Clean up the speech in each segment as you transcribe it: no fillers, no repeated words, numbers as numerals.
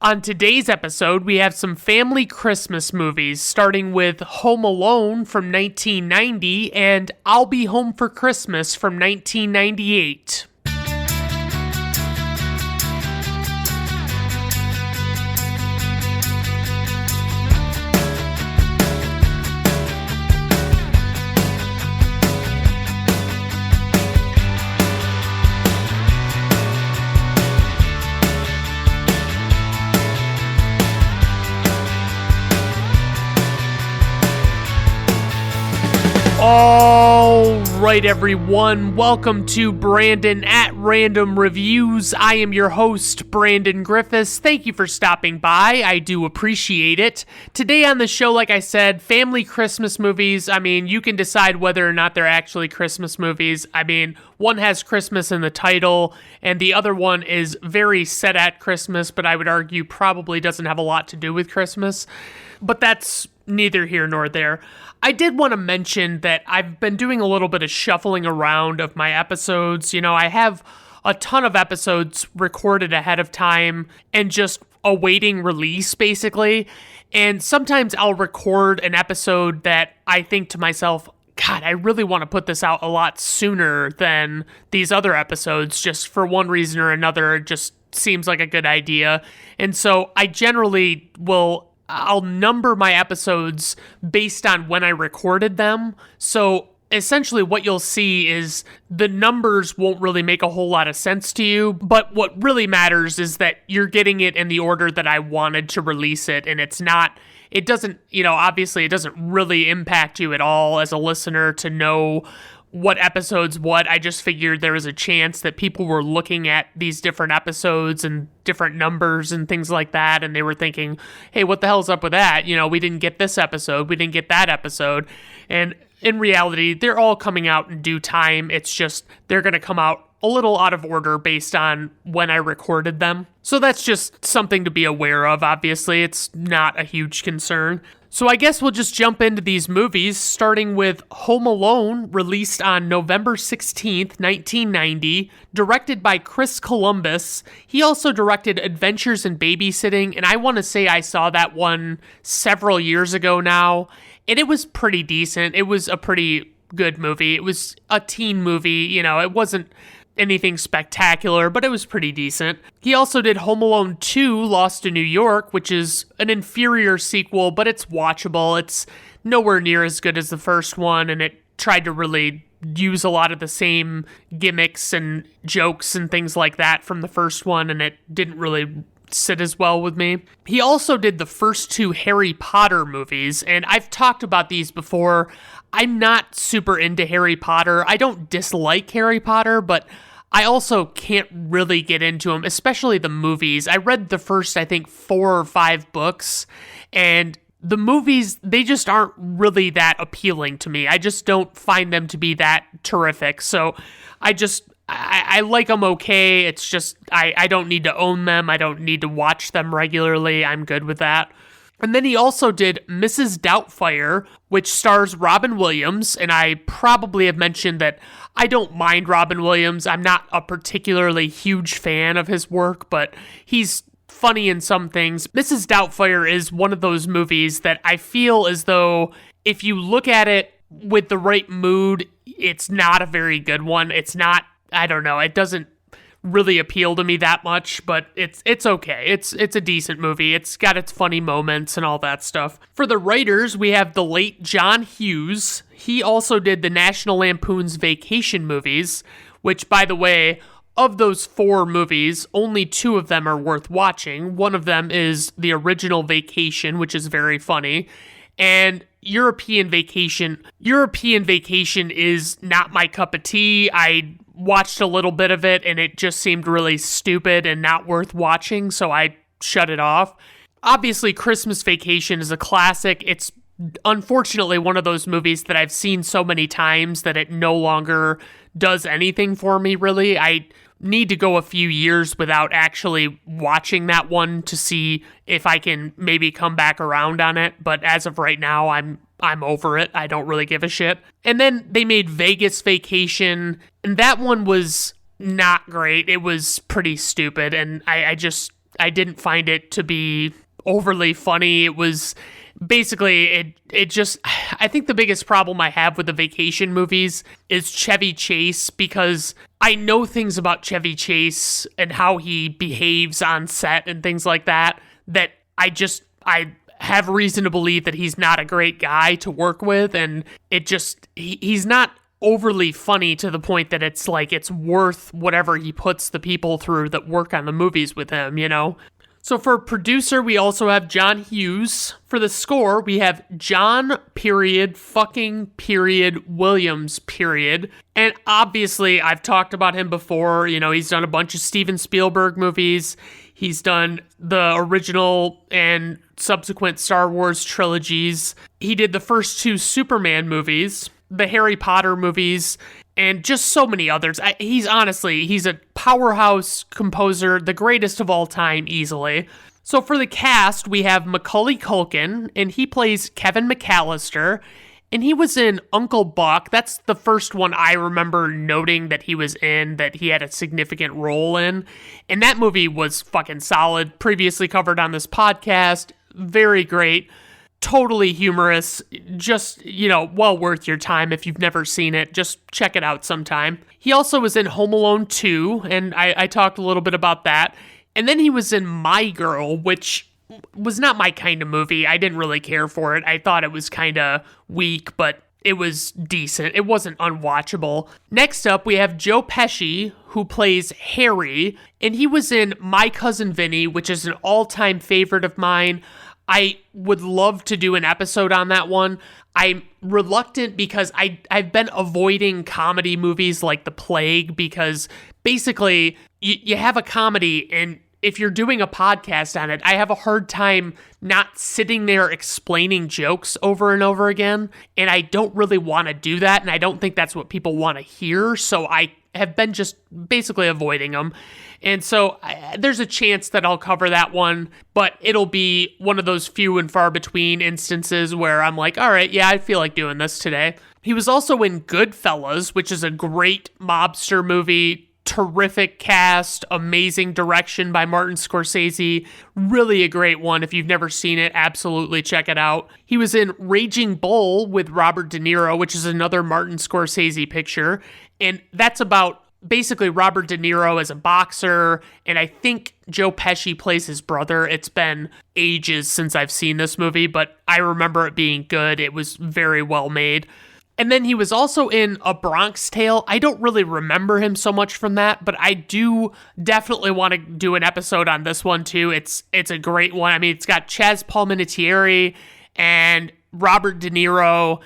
On today's episode, we have some family Christmas movies, starting with Home Alone from 1990 and I'll Be Home for Christmas from 1998. All right, everyone, welcome to Brandon at Random Reviews. I am your host, Brandon Griffiths. Thank you for stopping by. I do appreciate it. Today on the show, like I said, family Christmas movies. I mean, you can decide whether or not they're actually Christmas movies. I mean, one has Christmas in the title, and the other one is very set at Christmas, but I would argue probably doesn't have a lot to do with Christmas. But that's neither here nor there. I did want to mention that I've been doing a little bit of shuffling around of my episodes. You know, I have a ton of episodes recorded ahead of time and just awaiting release, basically. And sometimes I'll record an episode that I think to myself, God, I really want to put this out a lot sooner than these other episodes, just for one reason or another. It just seems like a good idea. And so I generally I'll number my episodes based on when I recorded them. So essentially what you'll see is the numbers won't really make a whole lot of sense to you, but what really matters is that you're getting it in the order that I wanted to release it, and it doesn't really impact you at all as a listener to know what episodes what. I just figured there was a chance that people were looking at these different episodes and different numbers and things like that, and they were thinking, hey, what the hell's up with that? You know, we didn't get this episode, we didn't get that episode. And in reality, they're all coming out in due time. It's just they're going to come out a little out of order based on when I recorded them. So that's just something to be aware of. Obviously, it's not a huge concern. So I guess we'll just jump into these movies, starting with Home Alone, released on November 16th, 1990, directed by Chris Columbus. He also directed Adventures in Babysitting, and I want to say I saw that one several years ago now, and it was pretty decent. It was a pretty good movie. It was a teen movie, you know, it wasn't anything spectacular, but it was pretty decent. He also did Home Alone 2, Lost in New York, which is an inferior sequel, but it's watchable. It's nowhere near as good as the first one, and it tried to really use a lot of the same gimmicks and jokes and things like that from the first one, and it didn't really sit as well with me. He also did the first two Harry Potter movies, and I've talked about these before. I'm not super into Harry Potter. I don't dislike Harry Potter, but I also can't really get into them, especially the movies. I read the first, I think, 4 or 5 books, and the movies, they just aren't really that appealing to me. I just don't find them to be that terrific. So I like them okay. It's just, I don't need to own them. I don't need to watch them regularly. I'm good with that. And then he also did Mrs. Doubtfire, which stars Robin Williams, and I probably have mentioned that I don't mind Robin Williams. I'm not a particularly huge fan of his work, but he's funny in some things. Mrs. Doubtfire is one of those movies that I feel as though if you look at it with the right mood, it's not a very good one. It's not, I don't know, it doesn't really appeal to me that much, but it's okay. It's a decent movie. It's got its funny moments and all that stuff. For the writers, we have the late John Hughes. He also did the National Lampoon's Vacation movies, which, by the way, of those 4 movies, only 2 of them are worth watching. One of them is the original Vacation, which is very funny, and European Vacation is not my cup of tea. I watched a little bit of it and it just seemed really stupid and not worth watching, so I shut it off. Obviously, Christmas Vacation is a classic. It's unfortunately one of those movies that I've seen so many times that it no longer does anything for me, really. I need to go a few years without actually watching that one to see if I can maybe come back around on it, but as of right now, I'm over it. I don't really give a shit. And then they made Vegas Vacation, and that one was not great. It was pretty stupid, and I I didn't find it to be overly funny. It was basically, it just, I think the biggest problem I have with the vacation movies is Chevy Chase, because I know things about Chevy Chase and how he behaves on set and things like that, that I have reason to believe that he's not a great guy to work with, and he's not overly funny to the point that it's like it's worth whatever he puts the people through that work on the movies with him, you know? So for producer, we also have John Hughes. For the score, we have John Williams. And obviously, I've talked about him before. You know, he's done a bunch of Steven Spielberg movies. He's done the original and subsequent Star Wars trilogies. He did the first 2 Superman movies, the Harry Potter movies, and just so many others. He's a powerhouse composer, the greatest of all time, easily. So for the cast, we have Macaulay Culkin, and he plays Kevin McAllister, and he was in Uncle Buck. That's the first one I remember noting that he was in, that he had a significant role in, and that movie was fucking solid, previously covered on this podcast, very great. Totally humorous, just, you know, well worth your time. If you've never seen it, just check it out sometime. He also was in Home Alone 2, and I talked a little bit about that. And then he was in My Girl, which was not my kind of movie. I didn't really care for it. I thought it was kind of weak, but it was decent. It wasn't unwatchable. Next up, we have Joe Pesci, who plays Harry, and he was in My Cousin Vinny, which is an all-time favorite of mine. I would love to do an episode on that one. I'm reluctant because I've been avoiding comedy movies like The Plague, because basically you have a comedy, and if you're doing a podcast on it, I have a hard time not sitting there explaining jokes over and over again, and I don't really want to do that, and I don't think that's what people want to hear, so I have been just basically avoiding them. And so there's a chance that I'll cover that one, but it'll be one of those few and far between instances where I'm like, all right, yeah, I feel like doing this today. He was also in Goodfellas, which is a great mobster movie, terrific cast, amazing direction by Martin Scorsese, really a great one. If you've never seen it, absolutely check it out. He was in Raging Bull with Robert De Niro, which is another Martin Scorsese picture, and that's about basically Robert De Niro as a boxer, and I think Joe Pesci plays his brother. It's been ages since I've seen this movie, but I remember it being good. It was very well made. And then he was also in A Bronx Tale. I don't really remember him so much from that, but I do definitely want to do an episode on this one too. It's a great one. I mean, it's got Chaz Palminteri and Robert De Niro.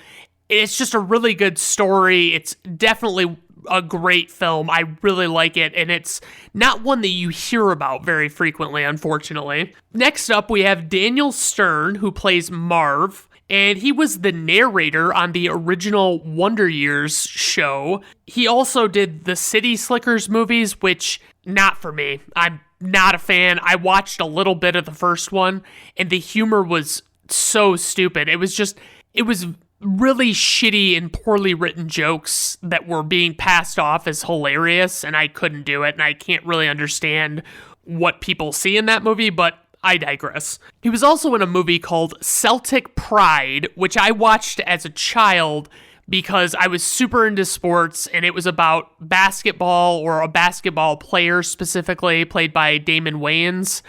It's just a really good story. It's definitely a great film. I really like it, and it's not one that you hear about very frequently, unfortunately. Next up, we have Daniel Stern, who plays Marv, and he was the narrator on the original Wonder Years show. He also did the City Slickers movies, which, not for me. I'm not a fan. I watched a little bit of the first one, and the humor was so stupid. It was really shitty and poorly written jokes that were being passed off as hilarious, and I couldn't do it, and I can't really understand what people see in that movie, but I digress. He was also in a movie called Celtic Pride, which I watched as a child because I was super into sports, and it was about basketball, or a basketball player specifically, played by Damon Wayans.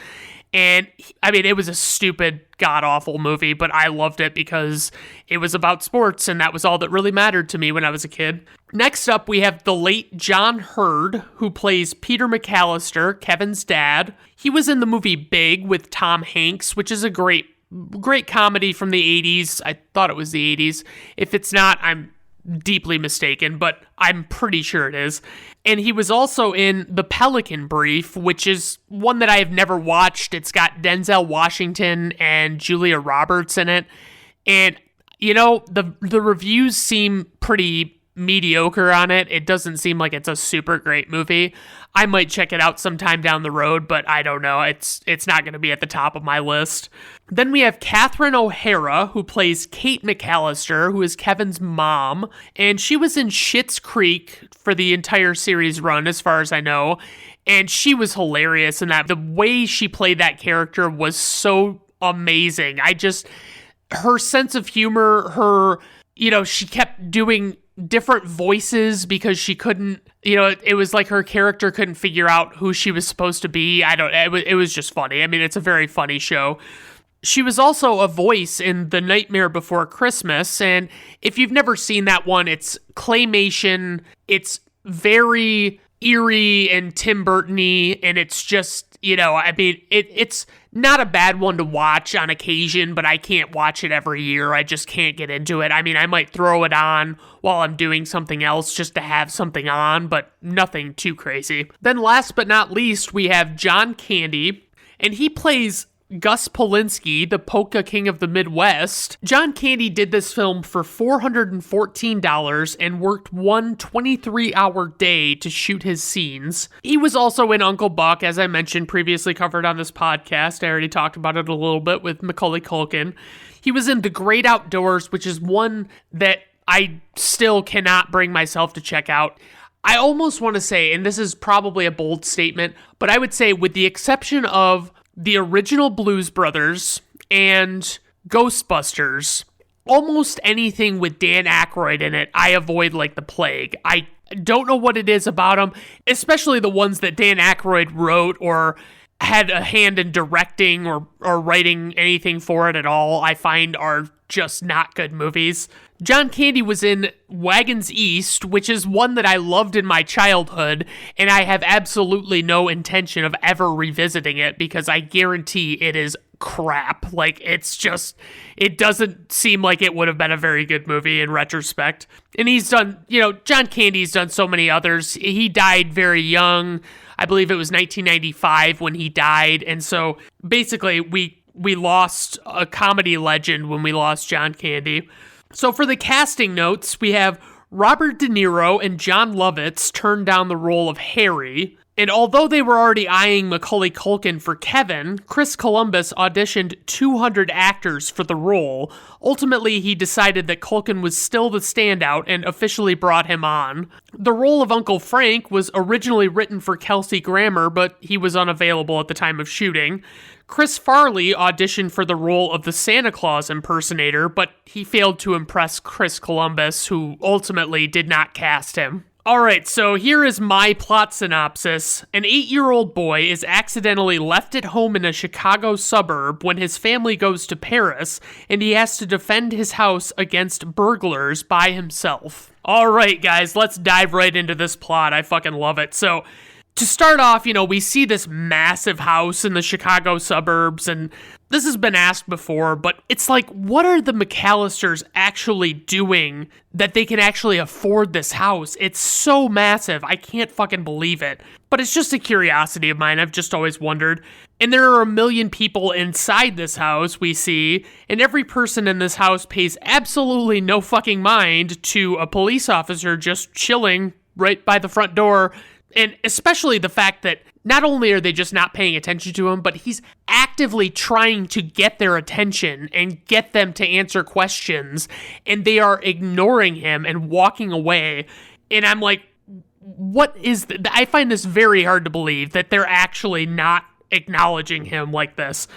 And I mean, it was a stupid, god-awful movie, but I loved it because it was about sports, and that was all that really mattered to me when I was a kid. Next up, we have the late John Hurd, who plays Peter McAllister, Kevin's dad. He was in the movie Big with Tom Hanks, which is a great comedy from the 80s. I thought it was the 80s. If it's not, I'm deeply mistaken, but I'm pretty sure it is. And he was also in The Pelican Brief, which is one that I have never watched. It's got Denzel Washington and Julia Roberts in it. And, you know, the reviews seem pretty mediocre on it. It doesn't seem like it's a super great movie. I might check it out sometime down the road, but I don't know. It's not going to be at the top of my list. Then we have Catherine O'Hara, who plays Kate McAllister, who is Kevin's mom, and she was in Schitt's Creek for the entire series run, as far as I know. And she was hilarious in that. The way she played that character was so amazing. Her sense of humor, she kept doing different voices because she couldn't, it was like her character couldn't figure out who she was supposed to be. It was just funny. I mean, it's a very funny show. She was also a voice in The Nightmare Before Christmas, and if you've never seen that one, it's claymation, it's very eerie and Tim Burton-y, and it's just, it's not a bad one to watch on occasion, but I can't watch it every year. I just can't get into it. I mean, I might throw it on while I'm doing something else just to have something on, but nothing too crazy. Then last but not least, we have John Candy, and he plays Gus Polinski, the polka king of the Midwest. John Candy did this film for $414 and worked one 23-hour day to shoot his scenes. He was also in Uncle Buck, as I mentioned, previously covered on this podcast. I already talked about it a little bit with Macaulay Culkin. He was in The Great Outdoors, which is one that I still cannot bring myself to check out. I almost want to say, and this is probably a bold statement, but I would say with the exception of the original Blues Brothers and Ghostbusters, almost anything with Dan Aykroyd in it, I avoid like the plague. I don't know what it is about them, especially the ones that Dan Aykroyd wrote or had a hand in directing or writing anything for it at all, I find are just not good movies. John Candy was in Wagons East, which is one that I loved in my childhood, and I have absolutely no intention of ever revisiting it because I guarantee it is crap. Like, it doesn't seem like it would have been a very good movie in retrospect. And he's done, John Candy's done so many others. He died very young. I believe it was 1995 when he died, and so basically we lost a comedy legend when we lost John Candy. So for the casting notes, we have Robert De Niro and John Lovitz turned down the role of Harry. And although they were already eyeing Macaulay Culkin for Kevin, Chris Columbus auditioned 200 actors for the role. Ultimately, he decided that Culkin was still the standout and officially brought him on. The role of Uncle Frank was originally written for Kelsey Grammer, but he was unavailable at the time of shooting. Chris Farley auditioned for the role of the Santa Claus impersonator, but he failed to impress Chris Columbus, who ultimately did not cast him. Alright, so here is my plot synopsis. An 8-year-old boy is accidentally left at home in a Chicago suburb when his family goes to Paris, and he has to defend his house against burglars by himself. Alright, guys, let's dive right into this plot. I fucking love it. So, to start off, we see this massive house in the Chicago suburbs, and this has been asked before, but it's like, what are the McAllisters actually doing that they can actually afford this house? It's so massive, I can't fucking believe it. But it's just a curiosity of mine, I've just always wondered. And there are 1 million people inside this house, we see, and every person in this house pays absolutely no fucking mind to a police officer just chilling right by the front door. And especially the fact that not only are they just not paying attention to him, but he's actively trying to get their attention and get them to answer questions, and they are ignoring him and walking away. And I'm like, what is I find this very hard to believe that they're actually not acknowledging him like this.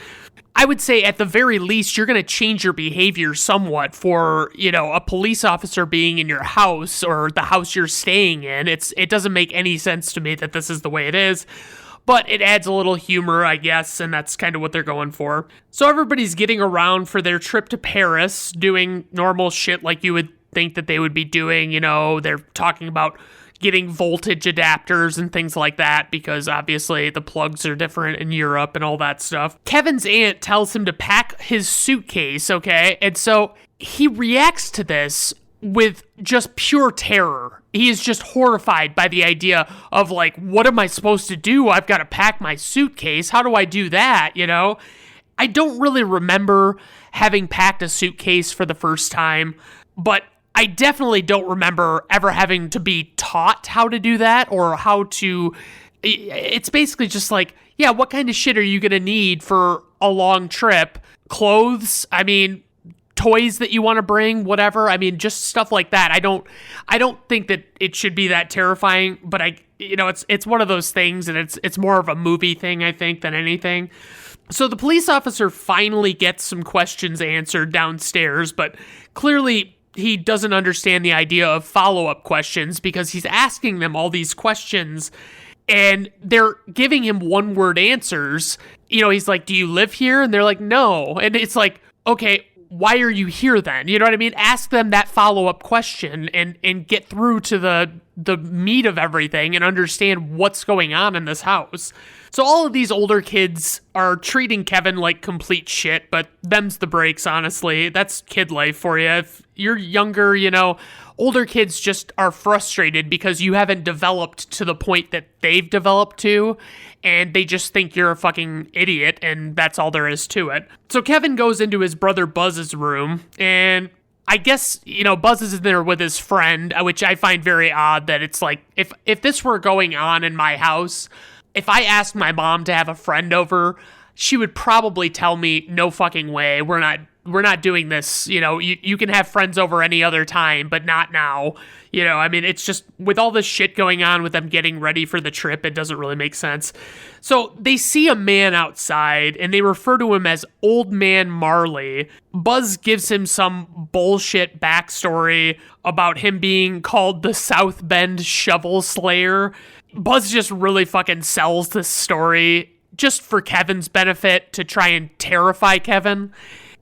I would say at the very least, you're going to change your behavior somewhat for, a police officer being in your house or the house you're staying in. It doesn't make any sense to me that this is the way it is, but it adds a little humor, I guess, and that's kind of what they're going for. So everybody's getting around for their trip to Paris, doing normal shit like you would think that they would be doing. They're talking about getting voltage adapters and things like that because obviously the plugs are different in Europe and all that stuff. Kevin's aunt tells him to pack his suitcase, okay? And so he reacts to this with just pure terror. He is just horrified by the idea of like, what am I supposed to do? I've got to pack my suitcase. How do I do that, I don't really remember having packed a suitcase for the first time, but I definitely don't remember ever having to be taught how to do that or how to, it's basically just like, yeah, what kind of shit are you going to need for a long trip? Clothes? I mean, toys that you want to bring, whatever. I mean, just stuff like that. I don't think that it should be that terrifying, but it's one of those things, and it's more of a movie thing, I think, than anything. So the police officer finally gets some questions answered downstairs, but clearly he doesn't understand the idea of follow-up questions because he's asking them all these questions and they're giving him one-word answers. He's like, do you live here? And they're like, no. And it's like, okay, why are you here then? You know what I mean? Ask them that follow-up question and get through to the meat of everything and understand what's going on in this house. So all of these older kids are treating Kevin like complete shit, but them's the breaks, honestly. That's kid life for you. If you're younger, older kids just are frustrated because you haven't developed to the point that they've developed to, and they just think you're a fucking idiot, and that's all there is to it. So Kevin goes into his brother Buzz's room, and I guess, Buzz is in there with his friend, which I find very odd that it's like, if this were going on in my house, if I asked my mom to have a friend over, she would probably tell me, no fucking way, we're not doing this. You can have friends over any other time, but not now. It's just with all this shit going on with them getting ready for the trip, it doesn't really make sense. So they see a man outside and they refer to him as Old Man Marley. Buzz gives him some bullshit backstory about him being called the South Bend Shovel Slayer. Buzz just really fucking sells this story just for Kevin's benefit to try and terrify Kevin.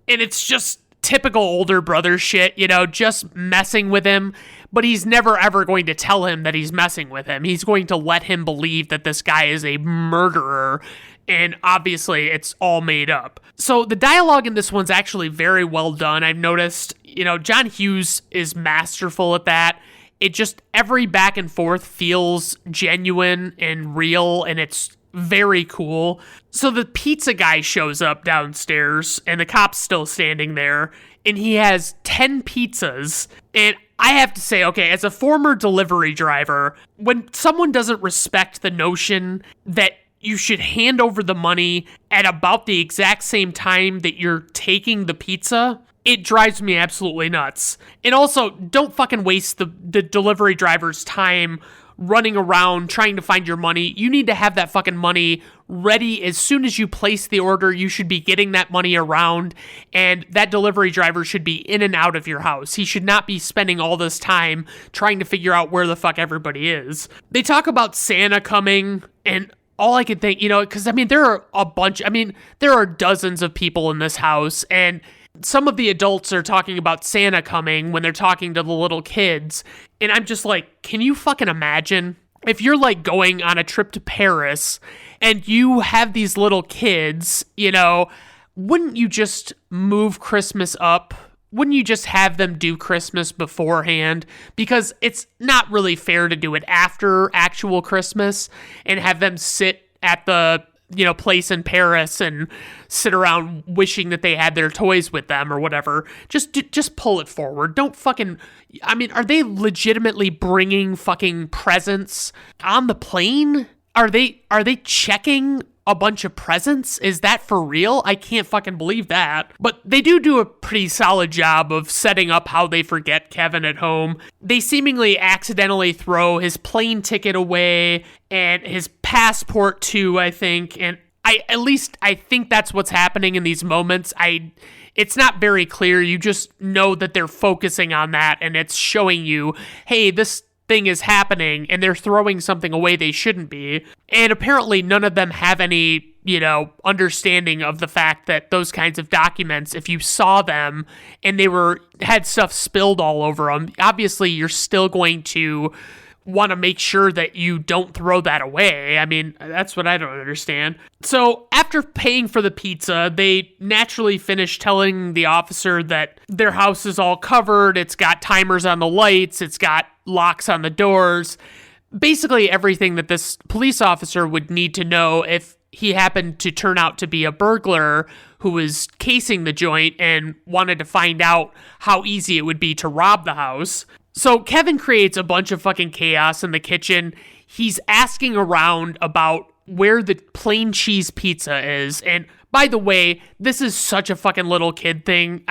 And it's just typical older brother shit, just messing with him. But he's never ever going to tell him that he's messing with him. He's going to let him believe that this guy is a murderer. And obviously it's all made up. So the dialogue in this one's actually very well done. I've noticed, John Hughes is masterful at that. It just, every back and forth feels genuine and real, and it's very cool. So the pizza guy shows up downstairs, and the cop's still standing there, and he has 10 pizzas. And I have to say, okay, as a former delivery driver, when someone doesn't respect the notion that you should hand over the money at about the exact same time that you're taking the pizza, it drives me absolutely nuts. And also, don't fucking waste the delivery driver's time running around trying to find your money. You need to have that fucking money ready as soon as you place the order. You should be getting that money around, and that delivery driver should be in and out of your house. He should not be spending all this time trying to figure out where the fuck everybody is. They talk about Santa coming, and all I can think, because there are there are dozens of people in this house, and some of the adults are talking about Santa coming when they're talking to the little kids. And I'm just like, can you fucking imagine if you're like going on a trip to Paris and you have these little kids, wouldn't you just move Christmas up? Wouldn't you just have them do Christmas beforehand? Because it's not really fair to do it after actual Christmas and have them sit at the place in Paris and sit around wishing that they had their toys with them or whatever. Just pull it forward. Don't fucking, are they legitimately bringing fucking presents on the plane? Are they checking a bunch of presents? Is that for real? I can't fucking believe that. But they do a pretty solid job of setting up how they forget Kevin at home. They seemingly accidentally throw his plane ticket away and his passport too, I think. And I think that's what's happening in these moments. It's not very clear. You just know that they're focusing on that, and it's showing you, hey, this thing is happening, and they're throwing something away they shouldn't be. And apparently none of them have any, understanding of the fact that those kinds of documents, if you saw them and they had stuff spilled all over them, obviously you're still going to want to make sure that you don't throw that away. That's what I don't understand. So after paying for the pizza, they naturally finish telling the officer that their house is all covered. It's got timers on the lights. It's got locks on the doors. Basically everything that this police officer would need to know if he happened to turn out to be a burglar who was casing the joint and wanted to find out how easy it would be to rob the house. So Kevin creates a bunch of fucking chaos in the kitchen. He's asking around about where the plain cheese pizza is. And by the way, this is such a fucking little kid thing.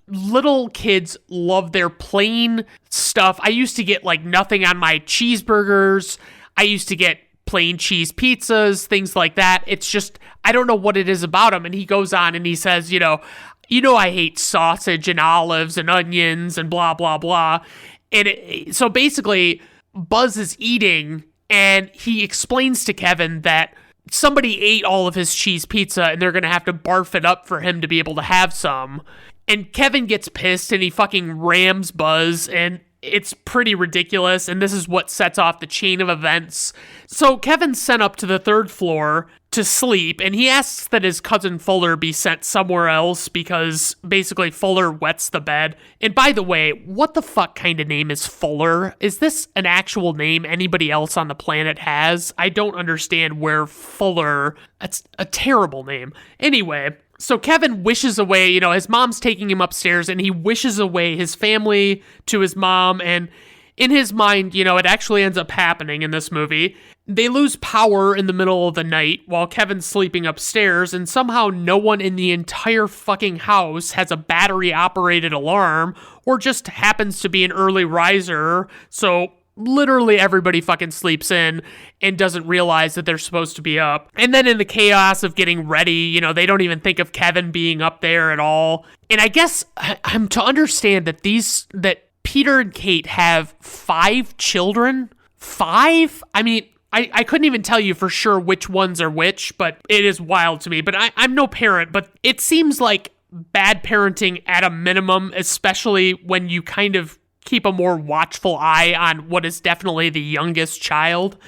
little kids love their plain stuff. I used to get like nothing on my cheeseburgers. I used to get plain cheese pizzas, things like that. It's just, I don't know what it is about him. And he goes on and he says, I hate sausage and olives and onions and blah, blah, blah. And so basically, Buzz is eating and he explains to Kevin that somebody ate all of his cheese pizza and they're going to have to barf it up for him to be able to have some. And Kevin gets pissed and he fucking rams Buzz, and it's pretty ridiculous, and this is what sets off the chain of events. So Kevin's sent up to the 3rd floor to sleep, and he asks that his cousin Fuller be sent somewhere else because basically Fuller wets the bed. And by the way, what the fuck kind of name is Fuller? Is this an actual name anybody else on the planet has? I don't understand where Fuller... That's a terrible name. Anyway... So Kevin wishes away, his mom's taking him upstairs, and he wishes away his family to his mom, and in his mind, it actually ends up happening in this movie. They lose power in the middle of the night while Kevin's sleeping upstairs, and somehow no one in the entire fucking house has a battery-operated alarm, or just happens to be an early riser, so... literally everybody fucking sleeps in and doesn't realize that they're supposed to be up. And then in the chaos of getting ready, they don't even think of Kevin being up there at all. And I guess I'm to understand that that Peter and Kate have 5 children. 5? I mean, I couldn't even tell you for sure which ones are which, but it is wild to me. But I'm no parent, but it seems like bad parenting at a minimum, especially when you kind of keep a more watchful eye on what is definitely the youngest child.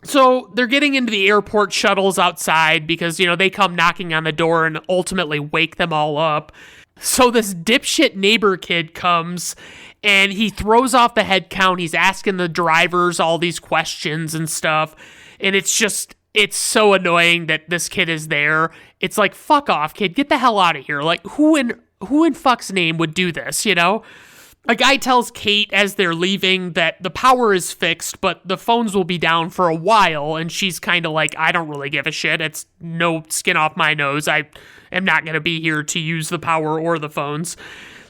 So they're getting into the airport shuttles outside because, they come knocking on the door and ultimately wake them all up. So this dipshit neighbor kid comes and he throws off the head count. He's asking the drivers all these questions and stuff. And it's so annoying that this kid is there. It's like, fuck off, kid. Get the hell out of here. Like, who in fuck's name would do this, A guy tells Kate as they're leaving that the power is fixed, but the phones will be down for a while, and she's kind of like, I don't really give a shit. It's no skin off my nose. I am not going to be here to use the power or the phones.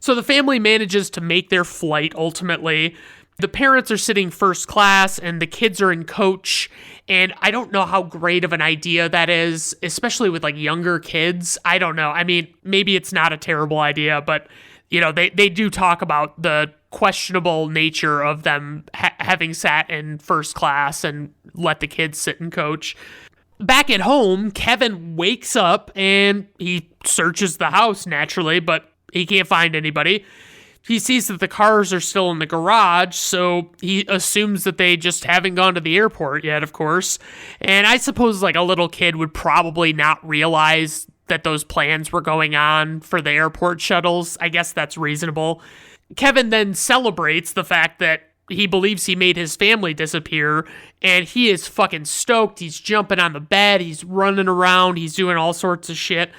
So the family manages to make their flight, ultimately. The parents are sitting first class, and the kids are in coach, and I don't know how great of an idea that is, especially with, younger kids. I don't know. I mean, maybe it's not a terrible idea, but... they do talk about the questionable nature of them having sat in first class and let the kids sit in coach. Back at home, Kevin wakes up and he searches the house naturally, but he can't find anybody. He sees that the cars are still in the garage, so he assumes that they just haven't gone to the airport yet, of course. And I suppose a little kid would probably not realize that those plans were going on for the airport shuttles. I guess that's reasonable. Kevin then celebrates the fact that he believes he made his family disappear, and he is fucking stoked. He's jumping on the bed, he's running around, he's doing all sorts of shit.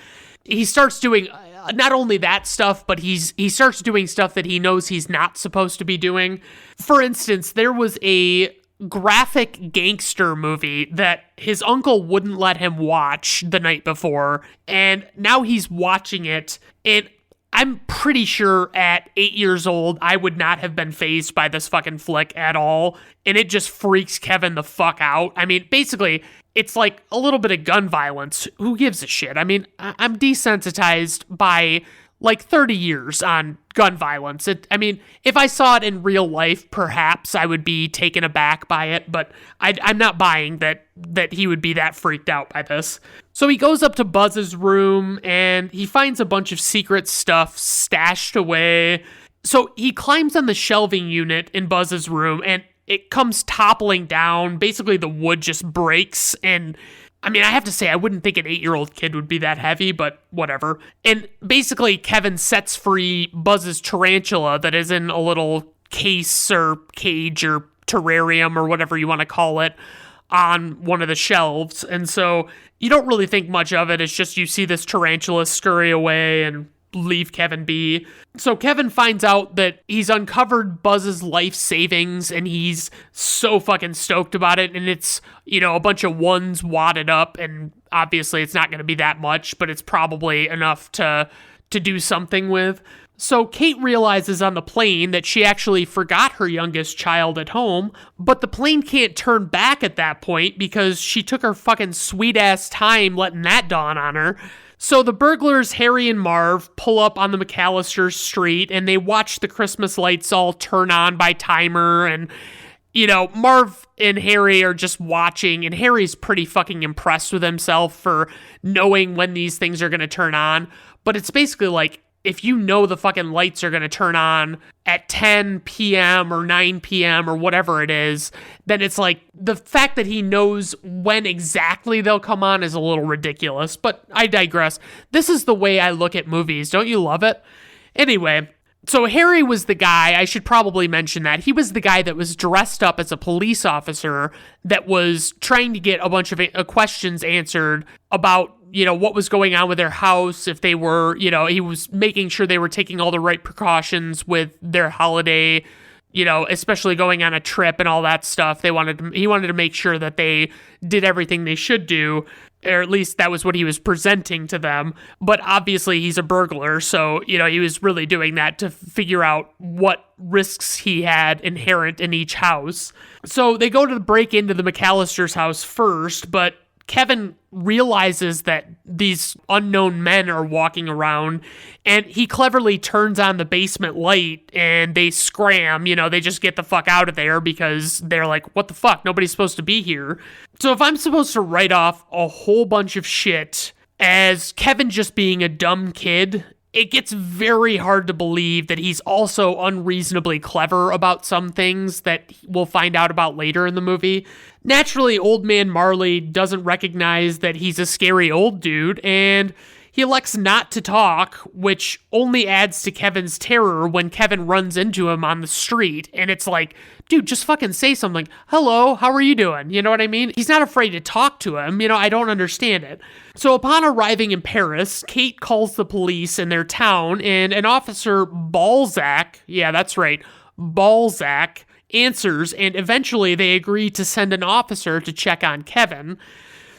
He starts doing not only that stuff, but he starts doing stuff that he knows he's not supposed to be doing. For instance, there was a graphic gangster movie that his uncle wouldn't let him watch the night before, and now he's watching it, and I'm pretty sure at 8 years old, I would not have been fazed by this fucking flick at all, and it just freaks Kevin the fuck out. I mean, basically, it's like a little bit of gun violence. Who gives a shit? I mean, I'm desensitized by 30 years on gun violence. If I saw it in real life, perhaps I would be taken aback by it, but I'm not buying that he would be that freaked out by this. So he goes up to Buzz's room, and he finds a bunch of secret stuff stashed away. So he climbs on the shelving unit in Buzz's room, and it comes toppling down. Basically, the wood just breaks, and I have to say, I wouldn't think an 8-year-old kid would be that heavy, but whatever. And basically, Kevin sets free Buzz's tarantula that is in a little case or cage or terrarium or whatever you want to call it on one of the shelves. And so you don't really think much of it. It's just you see this tarantula scurry away and leave Kevin be. So Kevin finds out that he's uncovered Buzz's life savings, and he's so fucking stoked about it. And it's, a bunch of ones wadded up, and obviously it's not going to be that much, but it's probably enough to do something with. So Kate realizes on the plane that she actually forgot her youngest child at home, but the plane can't turn back at that point because she took her fucking sweet-ass time letting that dawn on her. So the burglars, Harry and Marv, pull up on the McAllister street, and they watch the Christmas lights all turn on by timer, and, you know, Marv and Harry are just watching, and Harry's pretty fucking impressed with himself for knowing when these things are going to turn on, but it's basically like, if you know the fucking lights are going to turn on at 10 p.m. or 9 p.m. or whatever it is, then it's like the fact that he knows when exactly they'll come on is a little ridiculous, but I digress. This is the way I look at movies. Don't you love it? Anyway, so Harry was the guy, I should probably mention that, he was the guy that was dressed up as a police officer that was trying to get a bunch of questions answered about, you know, what was going on with their house, if they were, you know, he was making sure they were taking all the right precautions with their holiday, you know, especially going on a trip and all that stuff. He wanted to make sure that they did everything they should do, or at least that was what he was presenting to them. But obviously he's a burglar, so, you know, he was really doing that to figure out what risks he had inherent in each house. So they go to break into the McAllister's house first, but Kevin realizes that these unknown men are walking around, and he cleverly turns on the basement light, and they scram, you know, they just get the fuck out of there because they're like, what the fuck, nobody's supposed to be here. So if I'm supposed to write off a whole bunch of shit as Kevin just being a dumb kid, it gets very hard to believe that he's also unreasonably clever about some things that we'll find out about later in the movie. Naturally, Old Man Marley doesn't recognize that he's a scary old dude, and he elects not to talk, which only adds to Kevin's terror when Kevin runs into him on the street, and it's like, dude, just fucking say something. Hello, how are you doing? You know what I mean? He's not afraid to talk to him. You know, I don't understand it. So upon arriving in Paris, Kate calls the police in their town, and an officer, Balzac, yeah, that's right, Balzac, answers, and eventually they agree to send an officer to check on Kevin.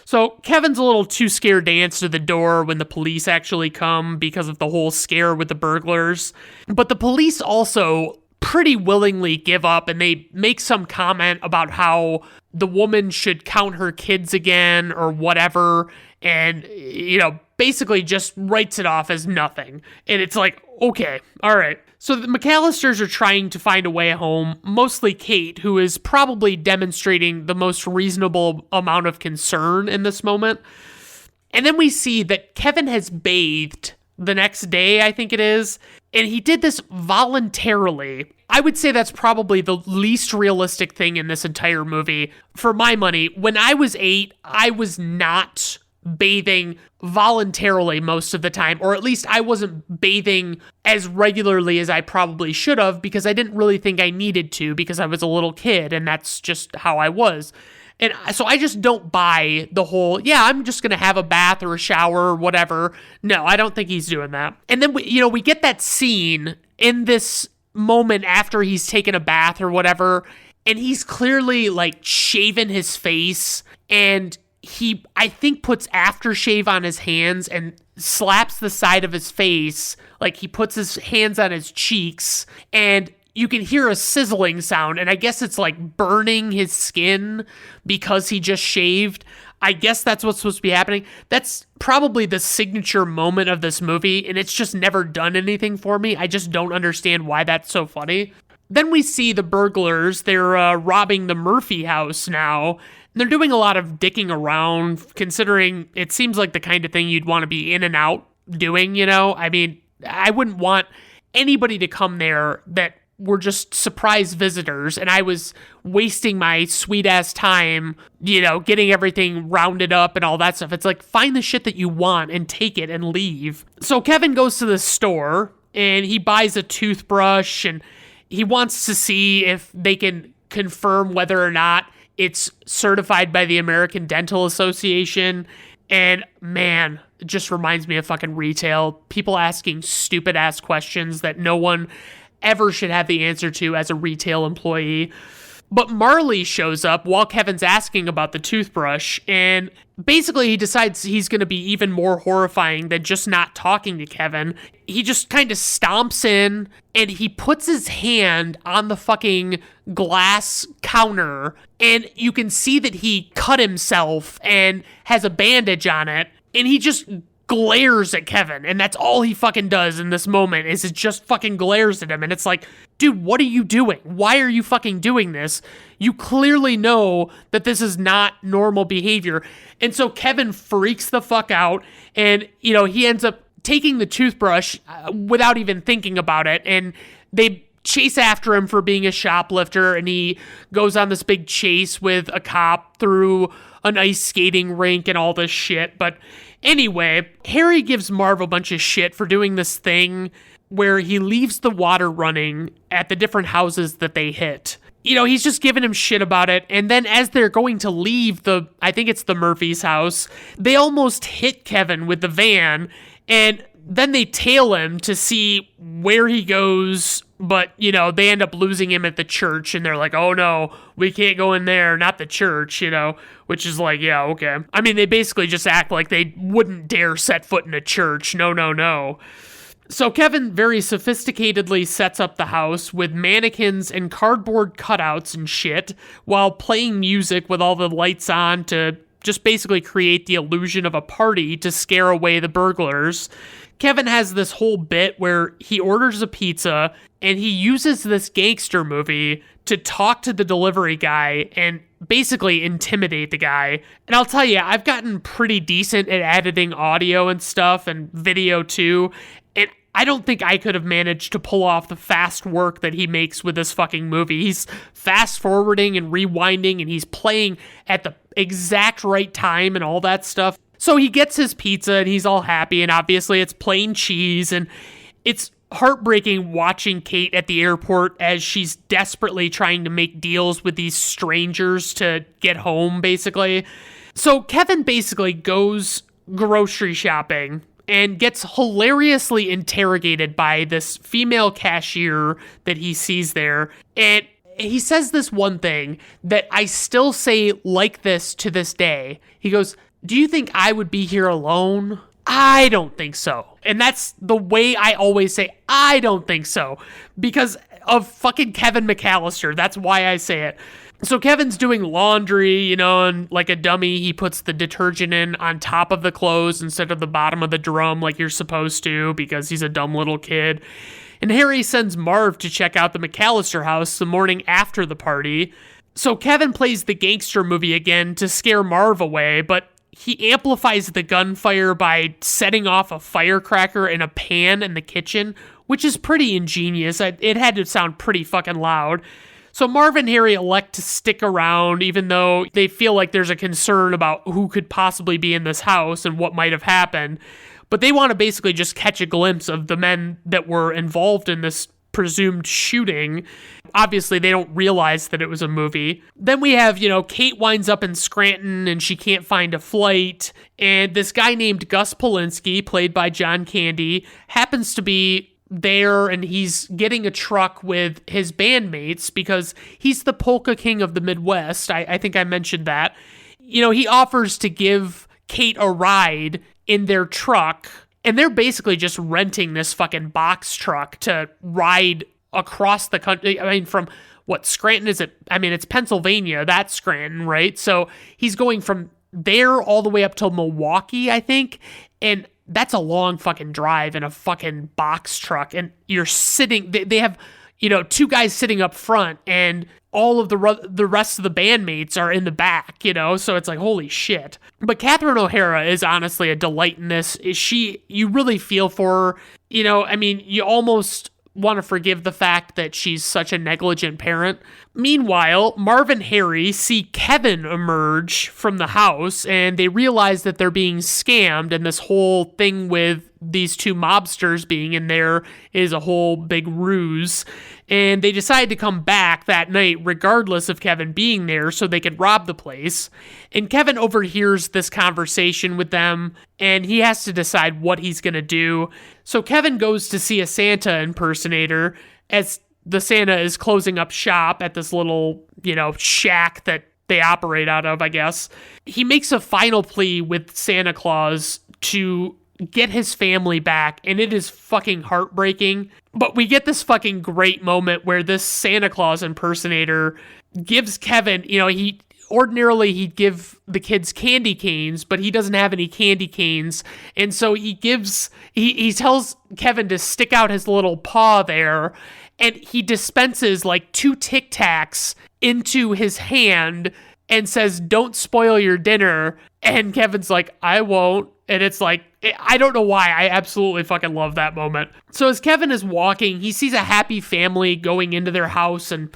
So Kevin's a little too scared to answer the door when the police actually come because of the whole scare with the burglars. But the police also pretty willingly give up, and they make some comment about how the woman should count her kids again or whatever, and, you know, basically just writes it off as nothing. And it's like, okay, all right. So the McAllisters are trying to find a way home, mostly Kate, who is probably demonstrating the most reasonable amount of concern in this moment. And then we see that Kevin has bathed the next day, I think it is, and he did this voluntarily. I would say that's probably the least realistic thing in this entire movie. For my money, when I was 8, I was not bathing voluntarily most of the time, or at least I wasn't bathing as regularly as I probably should have because I didn't really think I needed to because I was a little kid and that's just how I was. And so I just don't buy the whole, yeah, I'm just going to have a bath or a shower or whatever. No, I don't think he's doing that. And then, we get that scene in this moment after he's taken a bath or whatever, and he's clearly like shaven his face, and he, I think, puts aftershave on his hands and slaps the side of his face. Like he puts his hands on his cheeks, and you can hear a sizzling sound, and I guess it's like burning his skin because he just shaved. I guess that's what's supposed to be happening. That's probably the signature moment of this movie, and it's just never done anything for me. I just don't understand why that's so funny. Then we see the burglars. They're robbing the Murphy house now. They're doing a lot of dicking around, considering it seems like the kind of thing you'd want to be in and out doing, you know? I mean, I wouldn't want anybody to come there that were just surprise visitors, and I was wasting my sweet-ass time, you know, getting everything rounded up and all that stuff. It's like, find the shit that you want and take it and leave. So Kevin goes to the store, and he buys a toothbrush, and he wants to see if they can confirm whether or not it's certified by the American Dental Association. And man, it just reminds me of fucking retail. People asking stupid ass questions that no one ever should have the answer to as a retail employee. But Marley shows up while Kevin's asking about the toothbrush, and basically he decides he's going to be even more horrifying than just not talking to Kevin. He just kind of stomps in, and he puts his hand on the fucking glass counter, and you can see that he cut himself and has a bandage on it, and he just glares at Kevin, and that's all he fucking does in this moment, is it just fucking glares at him, and it's like, dude, what are you doing? Why are you fucking doing this? You clearly know that this is not normal behavior. And so Kevin freaks the fuck out, and, he ends up taking the toothbrush without even thinking about it, and they chase after him for being a shoplifter, and he goes on this big chase with a cop through an ice skating rink and all this shit. But anyway, Harry gives Marv a bunch of shit for doing this thing where he leaves the water running at the different houses that they hit. He's just giving him shit about it. And then as they're going to leave I think it's the Murphy's house, they almost hit Kevin with the van, and then they tail him to see where he goes, but, they end up losing him at the church, and they're like, oh no, we can't go in there, not the church, which is like, yeah, okay. I mean, they basically just act like they wouldn't dare set foot in a church. No. So Kevin very sophisticatedly sets up the house with mannequins and cardboard cutouts and shit while playing music with all the lights on to just basically create the illusion of a party to scare away the burglars. Kevin has this whole bit where he orders a pizza and he uses this gangster movie to talk to the delivery guy and basically intimidate the guy. And I'll tell you, I've gotten pretty decent at editing audio and stuff and video too, and I don't think I could have managed to pull off the fast work that he makes with this fucking movie. He's fast forwarding and rewinding, and he's playing at the exact right time and all that stuff. So he gets his pizza and he's all happy, and obviously it's plain cheese, and it's heartbreaking watching Kate at the airport as she's desperately trying to make deals with these strangers to get home, basically. So Kevin basically goes grocery shopping and gets hilariously interrogated by this female cashier that he sees there. And he says this one thing that I still say like this to this day. He goes, "Do you think I would be here alone? I don't think so." And that's the way I always say, I don't think so, because of fucking Kevin McAllister. That's why I say it. So Kevin's doing laundry, and like a dummy, he puts the detergent in on top of the clothes instead of the bottom of the drum like you're supposed to, because he's a dumb little kid. And Harry sends Marv to check out the McAllister house the morning after the party. So Kevin plays the gangster movie again to scare Marv away, but he amplifies the gunfire by setting off a firecracker in a pan in the kitchen, which is pretty ingenious. It had to sound pretty fucking loud. So Marv and Harry elect to stick around, even though they feel like there's a concern about who could possibly be in this house and what might have happened. But they want to basically just catch a glimpse of the men that were involved in this presumed shooting. Obviously, they don't realize that it was a movie. Then we have, Kate winds up in Scranton and she can't find a flight. And this guy named Gus Polinski, played by John Candy, happens to be there, and he's getting a truck with his bandmates because he's the polka king of the Midwest. I think I mentioned that. He offers to give Kate a ride in their truck, and they're basically just renting this fucking box truck to ride across the country. I mean, from what Scranton is it? I mean, it's Pennsylvania. That's Scranton, right? So he's going from there all the way up to Milwaukee, I think. And that's a long fucking drive in a fucking box truck. And you're sitting, they have, two guys sitting up front, and all of the rest of the bandmates are in the back, so it's like, holy shit. But Catherine O'Hara is honestly a delight in this. You really feel for her, you almost want to forgive the fact that she's such a negligent parent. Meanwhile, Marv and Harry see Kevin emerge from the house, and they realize that they're being scammed, and this whole thing with these two mobsters being in there is a whole big ruse. And they decide to come back that night regardless of Kevin being there so they could rob the place. And Kevin overhears this conversation with them, and he has to decide what he's going to do. So Kevin goes to see a Santa impersonator as the Santa is closing up shop at this little, shack that they operate out of, I guess. He makes a final plea with Santa Claus to get his family back, and it is fucking heartbreaking. But we get this fucking great moment where this Santa Claus impersonator gives Kevin, ordinarily he'd give the kids candy canes, but he doesn't have any candy canes. And so he tells Kevin to stick out his little paw there, and he dispenses like 2 Tic Tacs into his hand and says, "Don't spoil your dinner." And Kevin's like, "I won't." And it's like, I don't know why. I absolutely fucking love that moment. So as Kevin is walking, he sees a happy family going into their house. And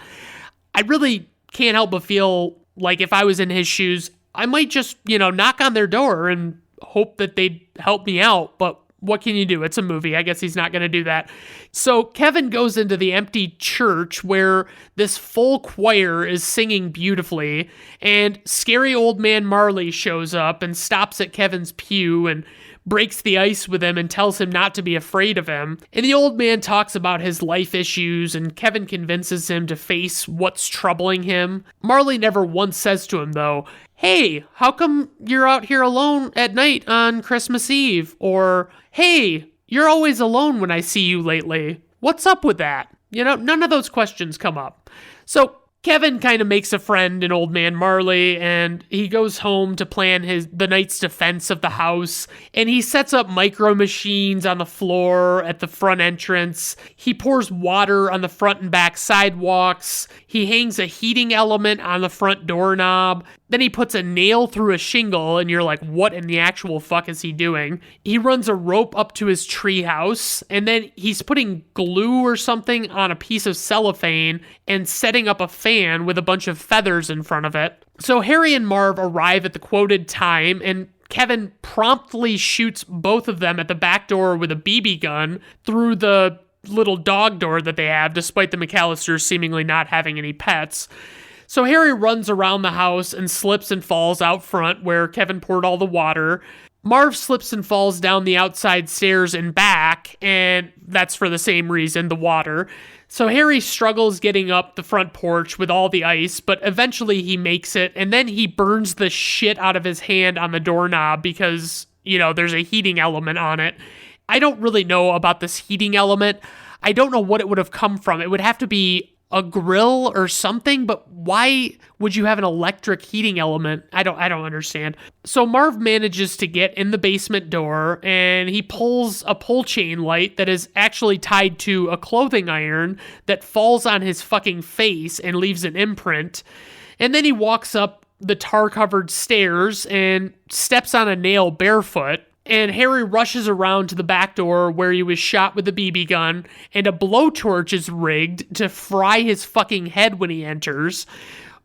I really can't help but feel like if I was in his shoes, I might just, knock on their door and hope that they'd help me out. But what can you do? It's a movie. I guess he's not going to do that. So Kevin goes into the empty church where this full choir is singing beautifully, and scary old man Marley shows up and stops at Kevin's pew and breaks the ice with him and tells him not to be afraid of him. And the old man talks about his life issues, and Kevin convinces him to face what's troubling him. Marley never once says to him, though, "Hey, how come you're out here alone at night on Christmas Eve?" Or, "Hey, you're always alone when I see you lately. What's up with that?" None of those questions come up. So Kevin kind of makes a friend in old man Marley, and he goes home to plan the night's defense of the house, and he sets up micro machines on the floor at the front entrance. He pours water on the front and back sidewalks. He hangs a heating element on the front doorknob. Then he puts a nail through a shingle, and you're like, what in the actual fuck is he doing? He runs a rope up to his treehouse, and then he's putting glue or something on a piece of cellophane and setting up a fan with a bunch of feathers in front of it. So Harry and Marv arrive at the quoted time, and Kevin promptly shoots both of them at the back door with a BB gun through the little dog door that they have, despite the McAllisters seemingly not having any pets. So Harry runs around the house and slips and falls out front where Kevin poured all the water. Marv slips and falls down the outside stairs and back, and that's for the same reason, the water. So Harry struggles getting up the front porch with all the ice, but eventually he makes it, and then he burns the shit out of his hand on the doorknob because, there's a heating element on it. I don't really know about this heating element. I don't know what it would have come from. It would have to be a grill or something, but why would you have an electric heating element? I don't understand. So Marv manages to get in the basement door, and he pulls a pull chain light that is actually tied to a clothing iron that falls on his fucking face and leaves an imprint. And then he walks up the tar-covered stairs and steps on a nail barefoot. And Harry rushes around to the back door where he was shot with a BB gun, and a blowtorch is rigged to fry his fucking head when he enters.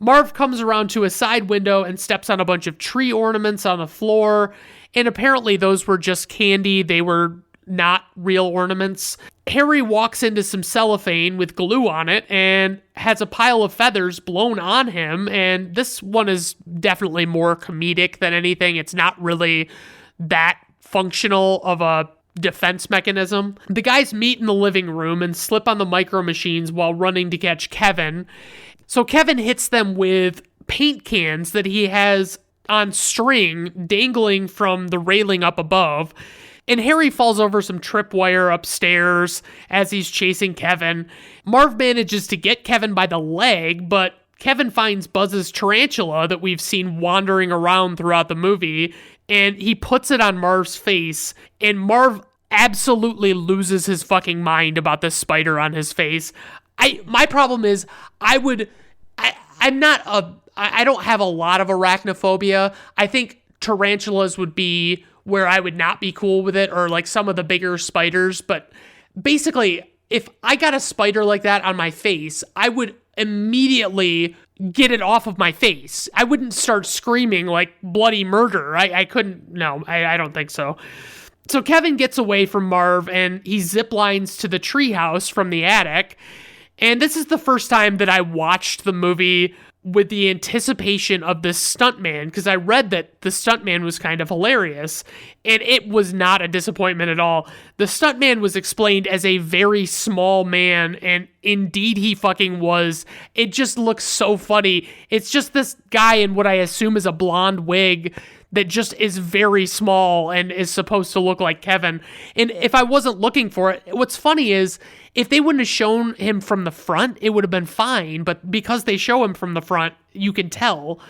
Marv comes around to a side window and steps on a bunch of tree ornaments on the floor, and apparently those were just candy. They were not real ornaments. Harry walks into some cellophane with glue on it and has a pile of feathers blown on him, and this one is definitely more comedic than anything. It's not really that functional of a defense mechanism. The guys meet in the living room and slip on the micro machines while running to catch Kevin. So Kevin hits them with paint cans that he has on string dangling from the railing up above. And Harry falls over some tripwire upstairs as he's chasing Kevin. Marv manages to get Kevin by the leg, but Kevin finds Buzz's tarantula that we've seen wandering around throughout the movie, and he puts it on Marv's face, and Marv absolutely loses his fucking mind about this spider on his face. My problem is, I don't have a lot of arachnophobia. I think tarantulas would be where I would not be cool with it, or like some of the bigger spiders, but basically, if I got a spider like that on my face, I would immediately get it off of my face. I wouldn't start screaming like bloody murder. I couldn't, no, I don't think so. So Kevin gets away from Marv and he zip lines to the treehouse from the attic. And this is the first time that I watched the movie with the anticipation of this stuntman, because I read that the stuntman was kind of hilarious, and it was not a disappointment at all. The stuntman was explained as a very small man, and indeed he fucking was. It just looks so funny. It's just this guy in what I assume is a blonde wig that just is very small and is supposed to look like Kevin. And if I wasn't looking for it, what's funny is if they wouldn't have shown him from the front, it would have been fine. But because they show him from the front, you can tell.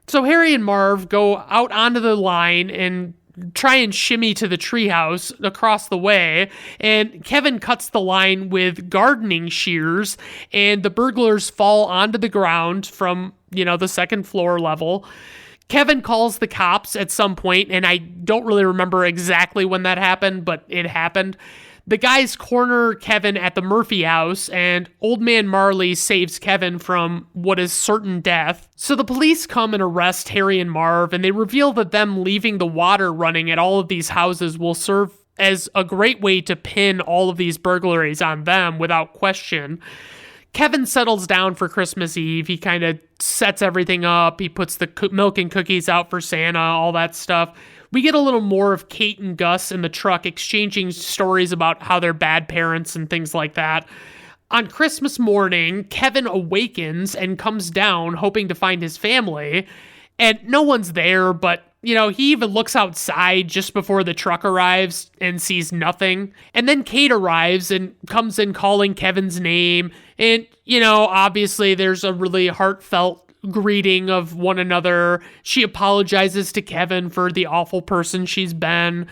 So Harry and Marv go out onto the line and try and shimmy to the treehouse across the way, and Kevin cuts the line with gardening shears, and the burglars fall onto the ground from, the second floor level. Kevin calls the cops at some point, and I don't really remember exactly when that happened, but it happened. The guys corner Kevin at the Murphy house, and Old Man Marley saves Kevin from what is certain death. So the police come and arrest Harry and Marv, and they reveal that them leaving the water running at all of these houses will serve as a great way to pin all of these burglaries on them without question. Kevin settles down for Christmas Eve. He kind of sets everything up. He puts the milk and cookies out for Santa, all that stuff. We get a little more of Kate and Gus in the truck exchanging stories about how they're bad parents and things like that. On Christmas morning, Kevin awakens and comes down hoping to find his family, and no one's there, but he even looks outside just before the truck arrives and sees nothing. And then Kate arrives and comes in calling Kevin's name. And, obviously there's a really heartfelt greeting of one another. She apologizes to Kevin for the awful person she's been.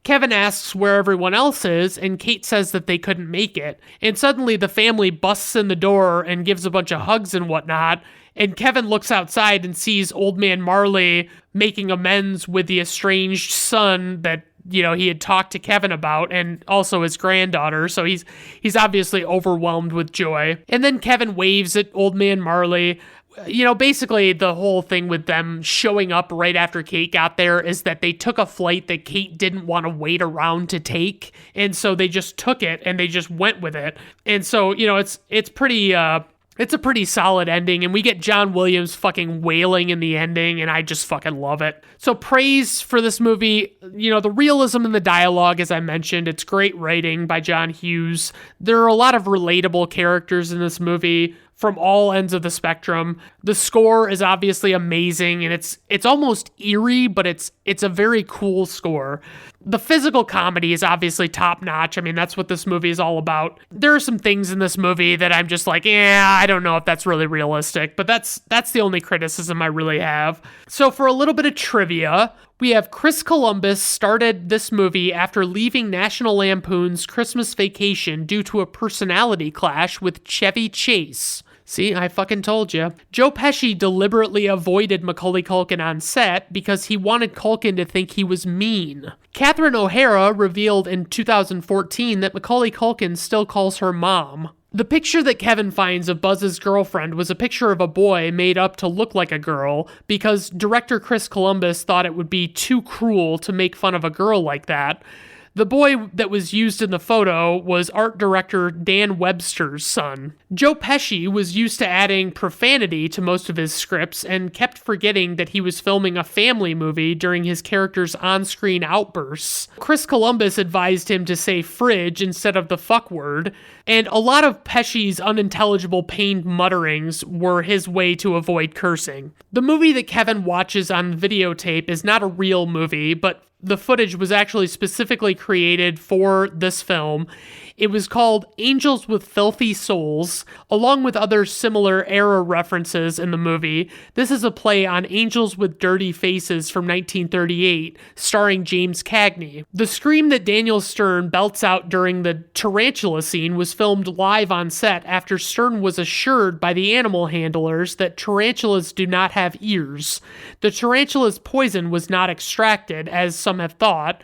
Kevin asks where everyone else is, and Kate says that they couldn't make it. And suddenly the family busts in the door and gives a bunch of hugs and whatnot. And Kevin looks outside and sees Old Man Marley making amends with the estranged son that, he had talked to Kevin about, and also his granddaughter. So he's obviously overwhelmed with joy. And then Kevin waves at Old Man Marley. Basically the whole thing with them showing up right after Kate got there is that they took a flight that Kate didn't want to wait around to take. And so they just took it and they just went with it. And so, it's pretty, it's a pretty solid ending, and we get John Williams fucking wailing in the ending, and I just fucking love it. So praise for this movie. The realism in the dialogue, as I mentioned, it's great writing by John Hughes. There are a lot of relatable characters in this movie from all ends of the spectrum. The score is obviously amazing, and it's almost eerie, but it's a very cool score. The physical comedy is obviously top-notch. I mean, that's what this movie is all about. There are some things in this movie that I'm just like, I don't know if that's really realistic, but that's the only criticism I really have. So for a little bit of trivia, we have Chris Columbus started this movie after leaving National Lampoon's Christmas Vacation due to a personality clash with Chevy Chase. See, I fucking told you. Joe Pesci deliberately avoided Macaulay Culkin on set because he wanted Culkin to think he was mean. Catherine O'Hara revealed in 2014 that Macaulay Culkin still calls her mom. The picture that Kevin finds of Buzz's girlfriend was a picture of a boy made up to look like a girl because director Chris Columbus thought it would be too cruel to make fun of a girl like that. The boy that was used in the photo was art director Dan Webster's son. Joe Pesci was used to adding profanity to most of his scripts and kept forgetting that he was filming a family movie during his character's on-screen outbursts. Chris Columbus advised him to say fridge instead of the fuck word, and a lot of Pesci's unintelligible pained mutterings were his way to avoid cursing. The movie that Kevin watches on videotape is not a real movie, but the footage was actually specifically created for this film. It was called Angels with Filthy Souls, along with other similar era references in the movie. This is a play on Angels with Dirty Faces from 1938, starring James Cagney. The scream that Daniel Stern belts out during the tarantula scene was filmed live on set after Stern was assured by the animal handlers that tarantulas do not have ears. The tarantula's poison was not extracted, as some have thought.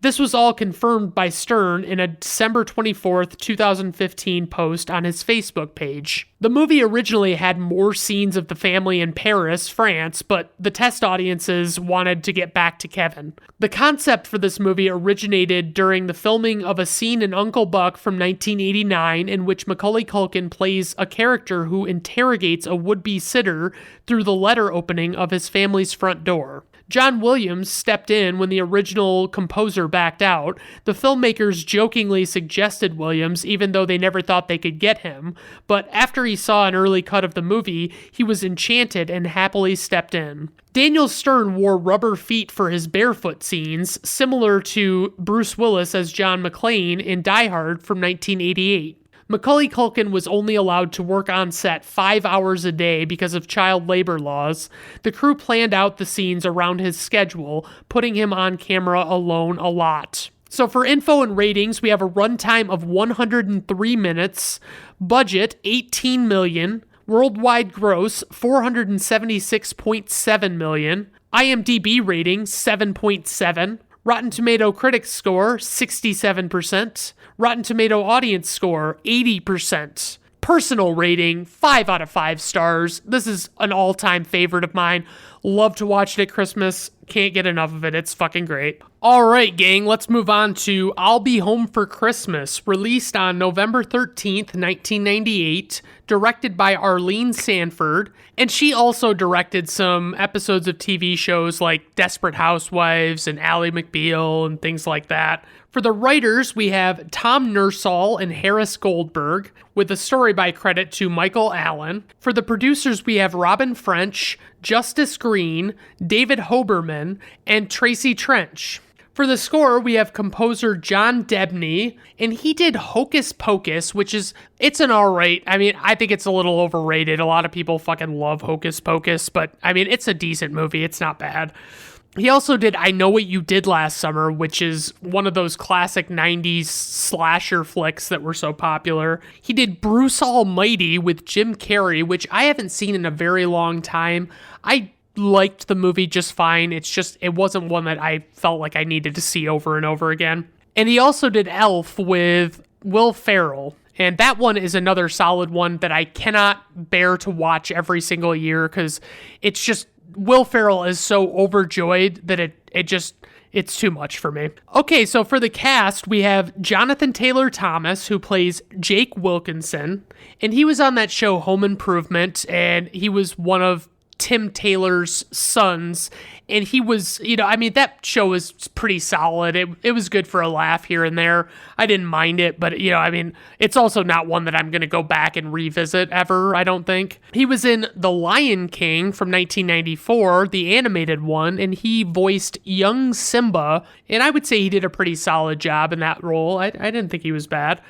This was all confirmed by Stern in a December 24th, 2015 post on his Facebook page. The movie originally had more scenes of the family in Paris, France, but the test audiences wanted to get back to Kevin. The concept for this movie originated during the filming of a scene in Uncle Buck from 1989 in which Macaulay Culkin plays a character who interrogates a would-be sitter through the letter opening of his family's front door. John Williams stepped in when the original composer backed out. The filmmakers jokingly suggested Williams, even though they never thought they could get him. But after he saw an early cut of the movie, he was enchanted and happily stepped in. Daniel Stern wore rubber feet for his barefoot scenes, similar to Bruce Willis as John McClane in Die Hard from 1988. Macaulay Culkin was only allowed to work on set 5 hours a day because of child labor laws. The crew planned out the scenes around his schedule, putting him on camera alone a lot. So for info and ratings, we have a runtime of 103 minutes, budget $18 million, worldwide gross $476.7 million, IMDb rating 7.7, Rotten Tomato critics score 67%, Rotten Tomato audience score 80%. Personal rating 5 out of 5 stars. This is an all-time favorite of mine. Love to watch it at Christmas. Can't get enough of it. It's fucking great. All right, gang, let's move on to I'll Be Home for Christmas, released on November 13th, 1998, directed by Arlene Sanford, and she also directed some episodes of TV shows like Desperate Housewives and Ally McBeal and things like that. For the writers, we have Tom Nursall and Harris Goldberg, with a story by credit to Michael Allen. For the producers, we have Robin French, Justice Green, David Hoberman, and Tracy Trench. For the score, we have composer John Debney, and he did Hocus Pocus, it's an alright, I think it's a little overrated. A lot of people fucking love Hocus Pocus, but it's a decent movie. It's not bad. He also did I Know What You Did Last Summer, which is one of those classic 90s slasher flicks that were so popular. He did Bruce Almighty with Jim Carrey, which I haven't seen in a very long time. I liked the movie just fine. It wasn't one that I felt like I needed to see over and over again. And he also did Elf with Will Ferrell. And that one is another solid one that I cannot bear to watch every single year because it's just Will Ferrell is so overjoyed that it's too much for me. Okay, so for the cast, we have Jonathan Taylor Thomas, who plays Jake Wilkinson, and he was on that show Home Improvement, and he was one of Tim Taylor's sons, and he was, that show was pretty solid. It was good for a laugh here and there. I didn't mind it, but, it's also not one that I'm going to go back and revisit ever, I don't think. He was in The Lion King from 1994, the animated one, and he voiced young Simba, and I would say he did a pretty solid job in that role. I didn't think he was bad.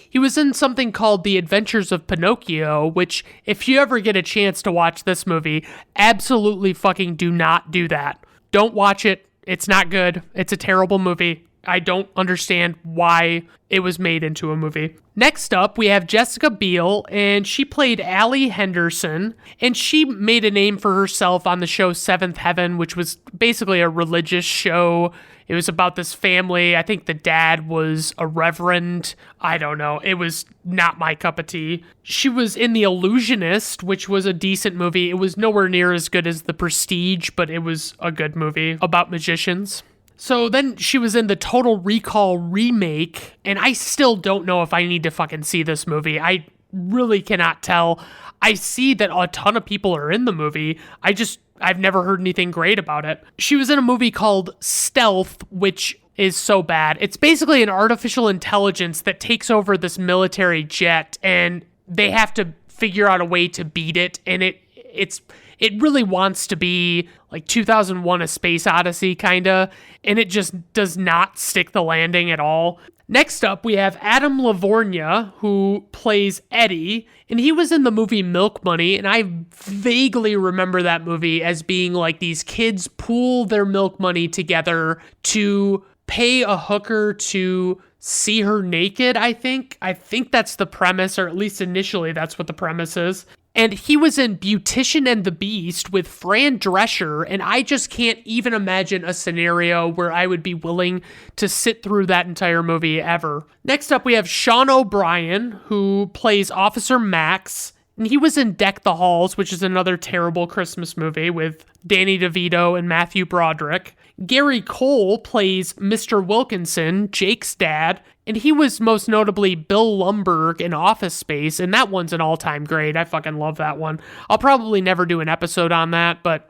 He was in something called The Adventures of Pinocchio, which, if you ever get a chance to watch this movie, absolutely fucking do not do that. Don't watch it. It's not good. It's a terrible movie. I don't understand why it was made into a movie. Next up, we have Jessica Biel, and she played Allie Henderson, and she made a name for herself on the show Seventh Heaven, which was basically a religious show. It was about this family. I think the dad was a reverend. I don't know. It was not my cup of tea. She was in The Illusionist, which was a decent movie. It was nowhere near as good as The Prestige, but it was a good movie about magicians. So then she was in the Total Recall remake, and I still don't know if I need to fucking see this movie. I really cannot tell. I see that a ton of people are in the movie. I've never heard anything great about it. She was in a movie called Stealth, which is so bad. It's basically an artificial intelligence that takes over this military jet, and they have to figure out a way to beat it, and it really wants to be like 2001: A Space Odyssey, kinda, and it just does not stick the landing at all. Next up, we have Adam Lavorgna, who plays Eddie, and he was in the movie Milk Money, and I vaguely remember that movie as being like these kids pool their milk money together to pay a hooker to see her naked, I think. I think that's the premise, or at least initially that's what the premise is. And he was in Beautician and the Beast with Fran Drescher, and I just can't even imagine a scenario where I would be willing to sit through that entire movie ever. Next up, we have Sean O'Brien, who plays Officer Max, and he was in Deck the Halls, which is another terrible Christmas movie with Danny DeVito and Matthew Broderick. Gary Cole plays Mr. Wilkinson, Jake's dad, and he was most notably Bill Lumbergh in Office Space, and that one's an all-time great. I fucking love that one. I'll probably never do an episode on that, but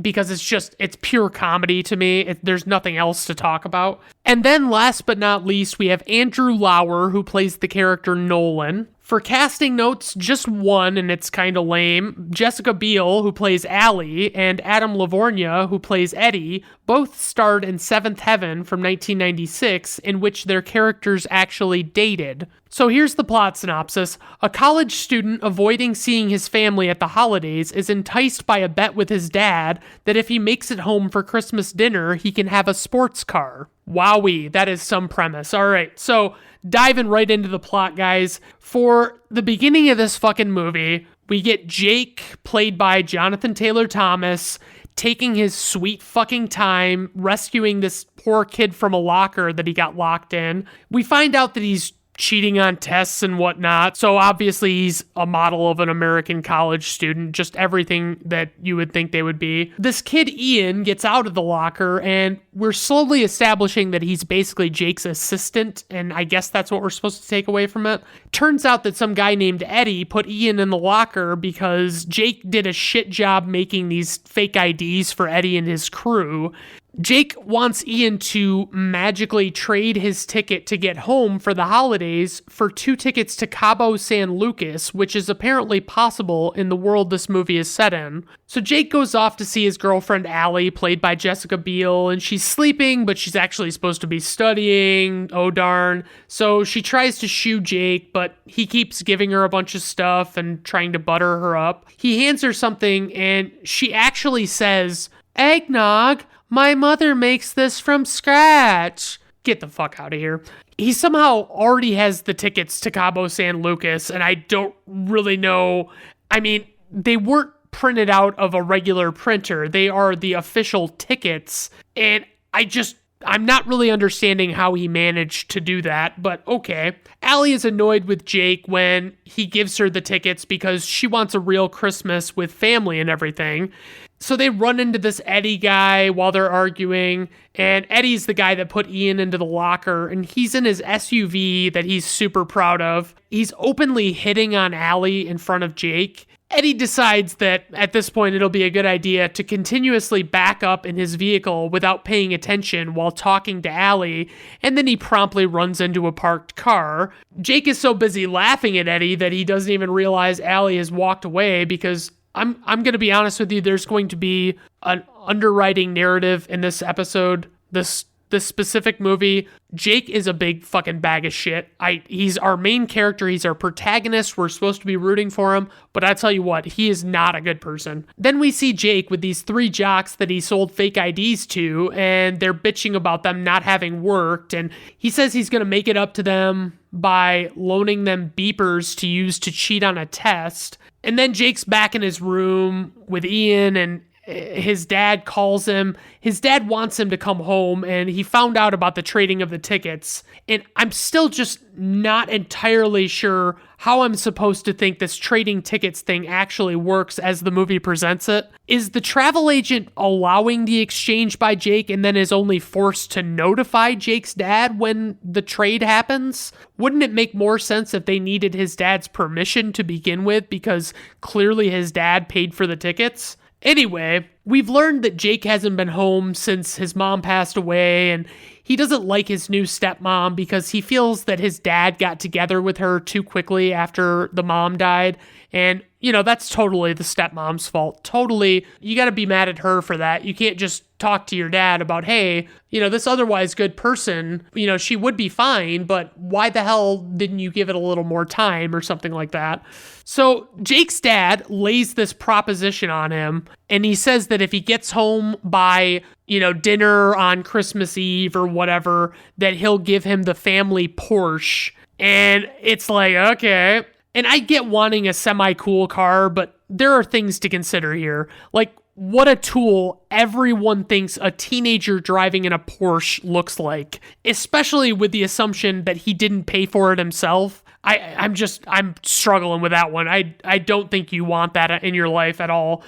because it's pure comedy to me. There's nothing else to talk about. And then last but not least, we have Andrew Lauer, who plays the character Nolan. For casting notes, just one, and it's kind of lame. Jessica Biel, who plays Allie, and Adam Lavorgna, who plays Eddie, both starred in Seventh Heaven from 1996, in which their characters actually dated. So here's the plot synopsis. A college student avoiding seeing his family at the holidays is enticed by a bet with his dad that if he makes it home for Christmas dinner, he can have a sports car. Wowee, that is some premise. All right, so diving right into the plot, guys. For the beginning of this fucking movie, we get Jake, played by Jonathan Taylor Thomas, taking his sweet fucking time rescuing this poor kid from a locker that he got locked in. We find out that he's cheating on tests and whatnot. So obviously he's a model of an American college student, just everything that you would think they would be. This kid, Ian, gets out of the locker, and we're slowly establishing that he's basically Jake's assistant, and I guess that's what we're supposed to take away from it. Turns out that some guy named Eddie put Ian in the locker because Jake did a shit job making these fake IDs for Eddie and his crew. Jake wants Ian to magically trade his ticket to get home for the holidays for 2 tickets to Cabo San Lucas, which is apparently possible in the world this movie is set in. So Jake goes off to see his girlfriend Allie, played by Jessica Biel, and she's sleeping, but she's actually supposed to be studying. Oh darn. So she tries to shoo Jake, but he keeps giving her a bunch of stuff and trying to butter her up. He hands her something, and she actually says, "Eggnog. My mother makes this from scratch." Get the fuck out of here. He somehow already has the tickets to Cabo San Lucas, and I don't really know. I mean, they weren't printed out of a regular printer. They are the official tickets, and I'm not really understanding how he managed to do that, but okay. Allie is annoyed with Jake when he gives her the tickets because she wants a real Christmas with family and everything. So they run into this Eddie guy while they're arguing, and Eddie's the guy that put Ian into the locker, and he's in his SUV that he's super proud of. He's openly hitting on Allie in front of Jake. Eddie decides that at this point it'll be a good idea to continuously back up in his vehicle without paying attention while talking to Allie, and then he promptly runs into a parked car. Jake is so busy laughing at Eddie that he doesn't even realize Allie has walked away because I'm going to be honest with you, there's going to be an underwriting narrative in this episode, this specific movie. Jake is a big fucking bag of shit. He's our main character. He's our protagonist. We're supposed to be rooting for him, but I tell you what, he is not a good person. Then we see Jake with these 3 jocks that he sold fake IDs to, and they're bitching about them not having worked, and he says he's going to make it up to them by loaning them beepers to use to cheat on a test. And then Jake's back in his room with Ian, and his dad calls him. His dad wants him to come home, and he found out about the trading of the tickets. And I'm still just not entirely sure how I'm supposed to think this trading tickets thing actually works as the movie presents it. Is the travel agent allowing the exchange by Jake and then is only forced to notify Jake's dad when the trade happens? Wouldn't it make more sense if they needed his dad's permission to begin with, because clearly his dad paid for the tickets? Anyway, we've learned that Jake hasn't been home since his mom passed away, and he doesn't like his new stepmom because he feels that his dad got together with her too quickly after the mom died. And, that's totally the stepmom's fault. Totally. You got to be mad at her for that. You can't just talk to your dad about, hey, this otherwise good person, she would be fine, but why the hell didn't you give it a little more time or something like that? So Jake's dad lays this proposition on him, and he says that if he gets home by, dinner on Christmas Eve or whatever, that he'll give him the family Porsche. And it's like, okay. And I get wanting a semi-cool car, but there are things to consider here. Like, what a tool everyone thinks a teenager driving in a Porsche looks like, especially with the assumption that he didn't pay for it himself. I'm struggling with that one. I don't think you want that in your life at all.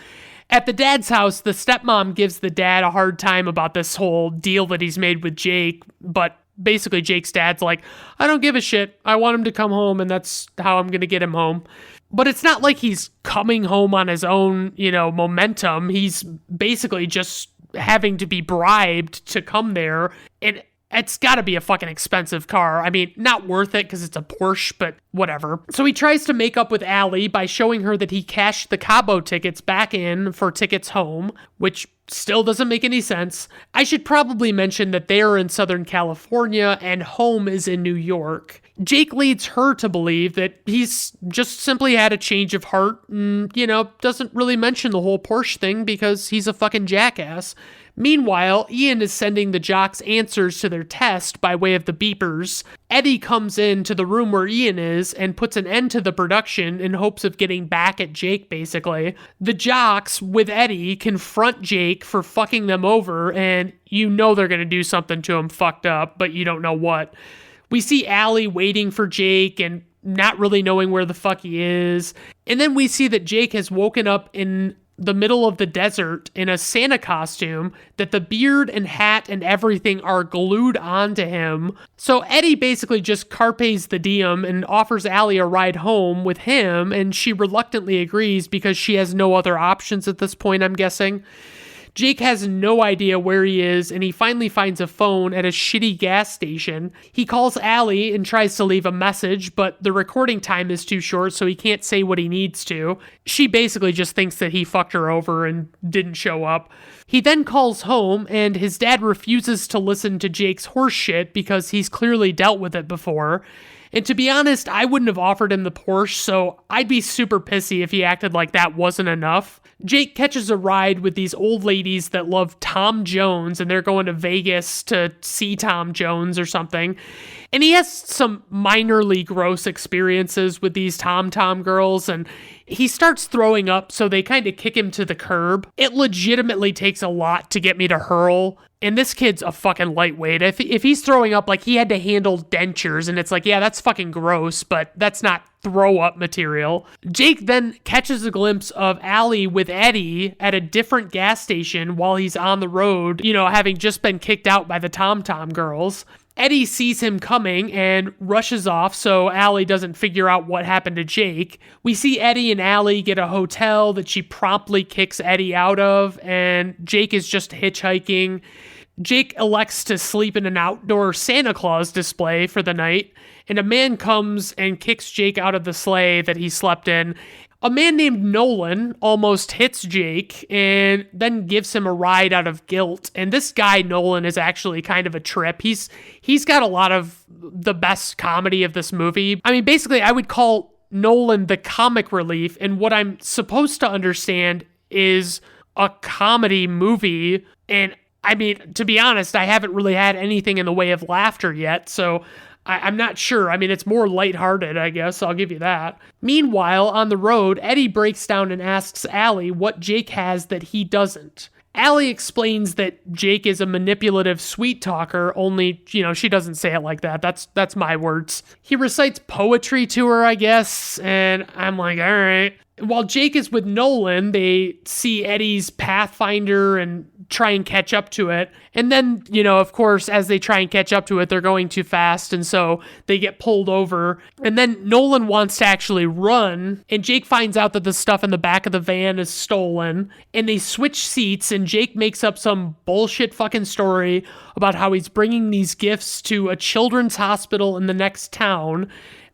At the dad's house, the stepmom gives the dad a hard time about this whole deal that he's made with Jake, but basically Jake's dad's like, I don't give a shit. I want him to come home, and that's how I'm going to get him home. But it's not like he's coming home on his own, momentum. He's basically just having to be bribed to come there, and it's got to be a fucking expensive car. I mean, not worth it because it's a Porsche, but whatever. So he tries to make up with Allie by showing her that he cashed the Cabo tickets back in for tickets home, which still doesn't make any sense. I should probably mention that they are in Southern California and home is in New York. Jake leads her to believe that he's just simply had a change of heart and, doesn't really mention the whole Porsche thing because he's a fucking jackass. Meanwhile, Ian is sending the jocks answers to their test by way of the beepers. Eddie comes into the room where Ian is and puts an end to the production in hopes of getting back at Jake, basically. The jocks, with Eddie, confront Jake for fucking them over, and they're gonna do something to him fucked up, but you don't know what. We see Allie waiting for Jake and not really knowing where the fuck he is. And then we see that Jake has woken up in the middle of the desert in a Santa costume, that the beard and hat and everything are glued onto him. So Eddie basically just carpes the diem and offers Allie a ride home with him, and she reluctantly agrees because she has no other options at this point, I'm guessing. Jake has no idea where he is, and he finally finds a phone at a shitty gas station. He calls Allie and tries to leave a message, but the recording time is too short, so he can't say what he needs to. She basically just thinks that he fucked her over and didn't show up. He then calls home, and his dad refuses to listen to Jake's horse shit because he's clearly dealt with it before. And to be honest, I wouldn't have offered him the Porsche, so I'd be super pissy if he acted like that wasn't enough. Jake catches a ride with these old ladies that love Tom Jones, and they're going to Vegas to see Tom Jones or something. And he has some minorly gross experiences with these Tom girls, and he starts throwing up, so they kind of kick him to the curb. It legitimately takes a lot to get me to hurl, and this kid's a fucking lightweight. If he's throwing up, like, he had to handle dentures, and it's like, yeah, that's fucking gross, but that's not throw up material. Jake then catches a glimpse of Allie with Eddie at a different gas station while he's on the road, having just been kicked out by the Tom girls. Eddie sees him coming and rushes off so Allie doesn't figure out what happened to Jake. We see Eddie and Allie get a hotel that she promptly kicks Eddie out of, and Jake is just hitchhiking. Jake elects to sleep in an outdoor Santa Claus display for the night, and a man comes and kicks Jake out of the sleigh that he slept in. A man named Nolan almost hits Jake and then gives him a ride out of guilt. And this guy, Nolan, is actually kind of a trip. He's got a lot of the best comedy of this movie. I mean, basically, I would call Nolan the comic relief. And what I'm supposed to understand is a comedy movie. And I mean, to be honest, I haven't really had anything in the way of laughter yet. So I'm not sure. I mean, it's more lighthearted, I guess. I'll give you that. Meanwhile, on the road, Eddie breaks down and asks Allie what Jake has that he doesn't. Allie explains that Jake is a manipulative sweet talker, only, she doesn't say it like that. That's my words. He recites poetry to her, I guess, and I'm like, all right. While Jake is with Nolan, they see Eddie's Pathfinder and try and catch up to it. And then, of course, as they try and catch up to it, they're going too fast, and so they get pulled over. And then Nolan wants to actually run, and Jake finds out that the stuff in the back of the van is stolen, and they switch seats, and Jake makes up some bullshit fucking story about how he's bringing these gifts to a children's hospital in the next town.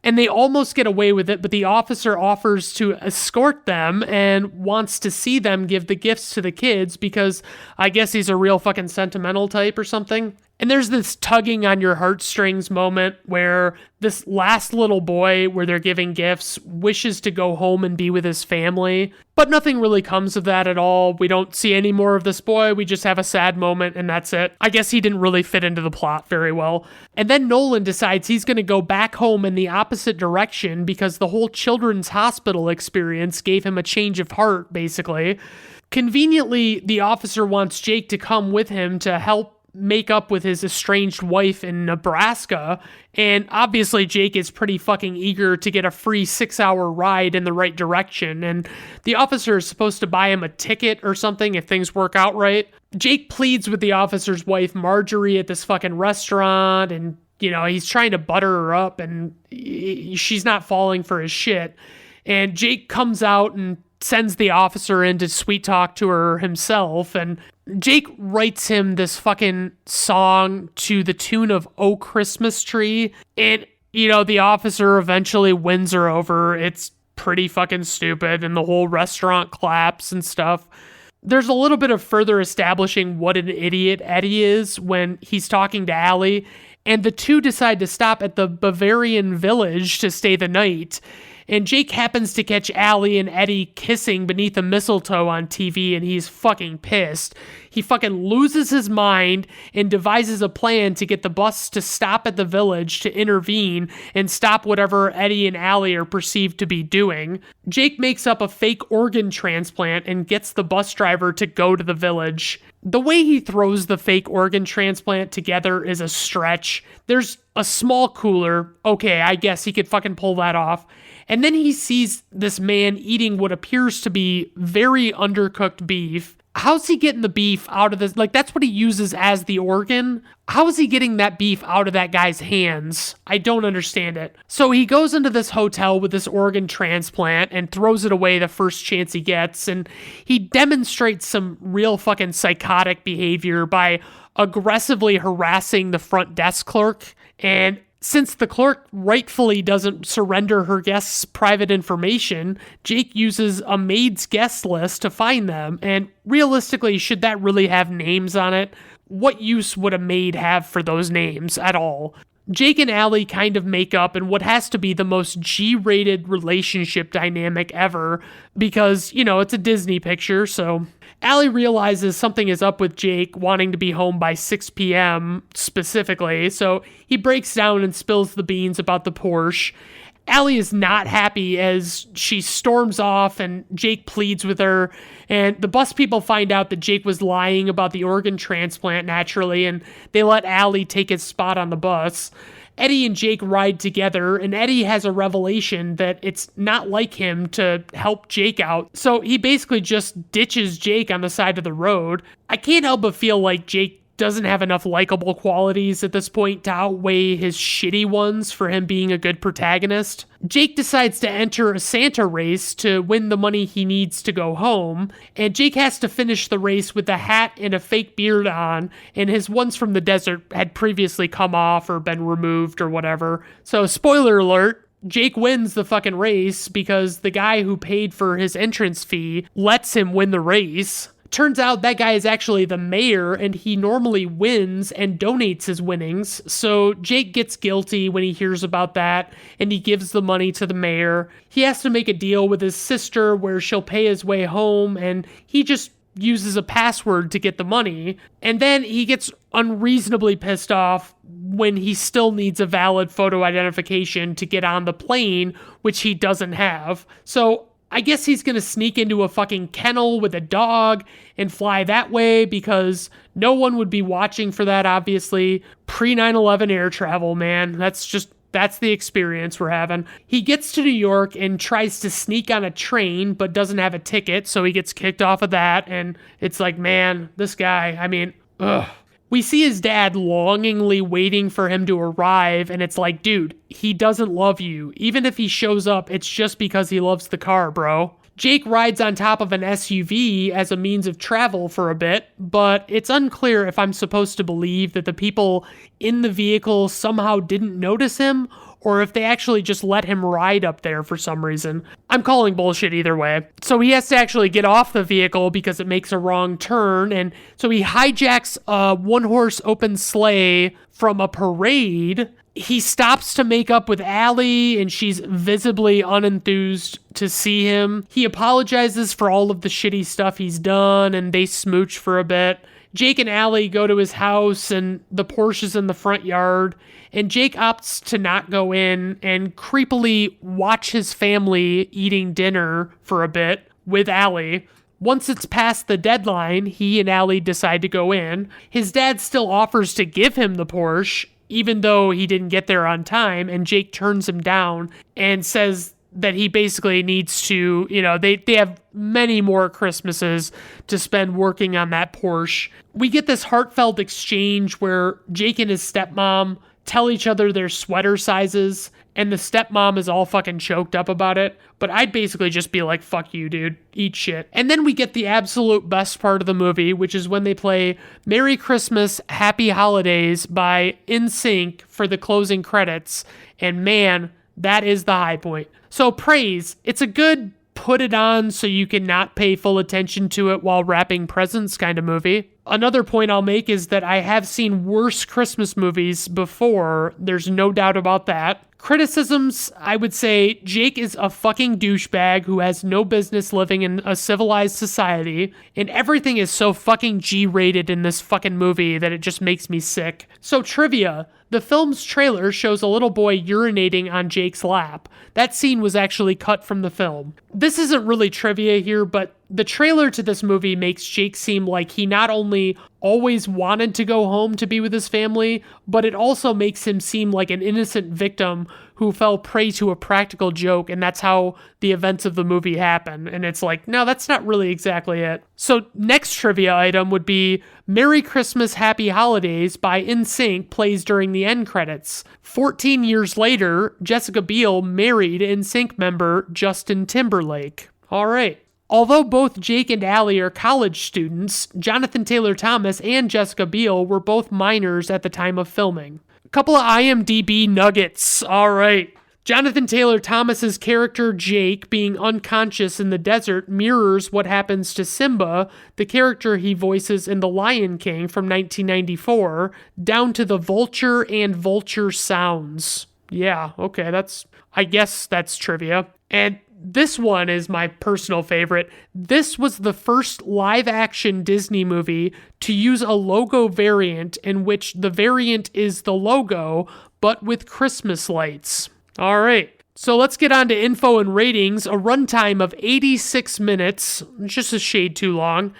And they almost get away with it, but the officer offers to escort them and wants to see them give the gifts to the kids because I guess he's a real fucking sentimental type or something. And there's this tugging on your heartstrings moment where this last little boy, where they're giving gifts, wishes to go home and be with his family. But nothing really comes of that at all. We don't see any more of this boy. We just have a sad moment, and that's it. I guess he didn't really fit into the plot very well. And then Nolan decides he's going to go back home in the opposite direction because the whole children's hospital experience gave him a change of heart, basically. Conveniently, the officer wants Jake to come with him to help make up with his estranged wife in Nebraska, and obviously Jake is pretty fucking eager to get a free 6-hour ride in the right direction, and the officer is supposed to buy him a ticket or something if things work out right. Jake pleads with the officer's wife, Marjorie, at this fucking restaurant, and, you know, he's trying to butter her up, and she's not falling for his shit, and Jake comes out and sends the officer in to sweet talk to her himself, and Jake writes him this fucking song to the tune of "Oh Christmas Tree," and, you know, the officer eventually wins her over. It's pretty fucking stupid, and the whole restaurant claps and stuff. There's a little bit of further establishing what an idiot Eddie is when he's talking to Allie, and the two decide to stop at the Bavarian Village to stay the night. And Jake happens to catch Allie and Eddie kissing beneath a mistletoe on TV, and he's fucking pissed. He fucking loses his mind and devises a plan to get the bus to stop at the village to intervene and stop whatever Eddie and Allie are perceived to be doing. Jake makes up a fake organ transplant and gets the bus driver to go to the village. The way he throws the fake organ transplant together is a stretch. There's a small cooler. Okay, I guess he could fucking pull that off. And then he sees this man eating what appears to be very undercooked beef. How's he getting the beef out of this? Like, that's what he uses as the organ. How is he getting that beef out of that guy's hands? I don't understand it. So he goes into this hotel with this organ transplant and throws it away the first chance he gets. And he demonstrates some real fucking psychotic behavior by aggressively harassing the front desk clerk. And since the clerk rightfully doesn't surrender her guests' private information, Jake uses a maid's guest list to find them, and realistically, should that really have names on it? What use would a maid have for those names at all? Jake and Allie kind of make up in what has to be the most G-rated relationship dynamic ever, because, you know, it's a Disney picture, so Allie realizes something is up with Jake wanting to be home by 6 p.m. specifically, so he breaks down and spills the beans about the Porsche. Allie is not happy as she storms off and Jake pleads with her, and the bus people find out that Jake was lying about the organ transplant naturally, and they let Allie take his spot on the bus. Eddie and Jake ride together, and Eddie has a revelation that it's not like him to help Jake out, so he basically just ditches Jake on the side of the road. I can't help but feel like Jake doesn't have enough likable qualities at this point to outweigh his shitty ones for him being a good protagonist. Jake decides to enter a Santa race to win the money he needs to go home, and Jake has to finish the race with a hat and a fake beard on, and his ones from the desert had previously come off or been removed or whatever. So, spoiler alert, Jake wins the fucking race because the guy who paid for his entrance fee lets him win the race. Turns out that guy is actually the mayor, and he normally wins and donates his winnings. So Jake gets guilty when he hears about that, and he gives the money to the mayor. He has to make a deal with his sister where she'll pay his way home, and he just uses a password to get the money. And then he gets unreasonably pissed off when he still needs a valid photo identification to get on the plane, which he doesn't have. So I guess he's going to sneak into a fucking kennel with a dog and fly that way because no one would be watching for that, obviously. Pre-9/11 air travel, man. That's the experience we're having. He gets to New York and tries to sneak on a train, but doesn't have a ticket, so he gets kicked off of that. And it's like, man, this guy, I mean, ugh. We see his dad longingly waiting for him to arrive, and it's like, dude, he doesn't love you. Even if he shows up, it's just because he loves the car, bro. Jake rides on top of an SUV as a means of travel for a bit, but it's unclear if I'm supposed to believe that the people in the vehicle somehow didn't notice him, or if they actually just let him ride up there for some reason. I'm calling bullshit either way. So he has to actually get off the vehicle because it makes a wrong turn, and so he hijacks a one-horse open sleigh from a parade. he stops to make up with Allie, and she's visibly unenthused to see him. He apologizes for all of the shitty stuff he's done, and they smooch for a bit. Jake and Allie go to his house, and the Porsche's in the front yard, and Jake opts to not go in and creepily watch his family eating dinner for a bit with Allie. Once it's past the deadline, he and Allie decide to go in. His dad still offers to give him the Porsche, even though he didn't get there on time, and Jake turns him down and says that he basically needs to, they have many more Christmases to spend working on that Porsche. We get this heartfelt exchange where Jake and his stepmom tell each other their sweater sizes, and the stepmom is all fucking choked up about it. But I'd basically just be like, fuck you, dude. Eat shit. And then we get the absolute best part of the movie, which is when they play Merry Christmas, Happy Holidays by NSYNC for the closing credits. And man, that is the high point. So praise. It's a good put it on so you can not pay full attention to it while wrapping presents kind of movie. Another point I'll make is that I have seen worse Christmas movies before. There's no doubt about that. Criticisms, I would say Jake is a fucking douchebag who has no business living in a civilized society, and everything is so fucking G-rated in this fucking movie that it just makes me sick. So trivia, the film's trailer shows a little boy urinating on Jake's lap. That scene was actually cut from the film. This isn't really trivia here, but the trailer to this movie makes Jake seem like he not only always wanted to go home to be with his family, but it also makes him seem like an innocent victim who fell prey to a practical joke, and that's how the events of the movie happen. And it's like, no, that's not really exactly it. So next trivia item would be Merry Christmas, Happy Holidays by NSYNC plays during the end credits. 14 years later, Jessica Biel married NSYNC member Justin Timberlake. All right. Although both Jake and Allie are college students, Jonathan Taylor Thomas and Jessica Biel were both minors at the time of filming. A couple of IMDb nuggets. All right. Jonathan Taylor Thomas's character Jake being unconscious in the desert mirrors what happens to Simba, the character he voices in The Lion King from 1994, down to the vulture and vulture sounds. Yeah, okay, I guess that's trivia. And this one is my personal favorite. This was the first live-action Disney movie to use a logo variant in which the variant is the logo, but with Christmas lights. All right, so let's get on to info and ratings. A runtime of 86 minutes, just a shade too long.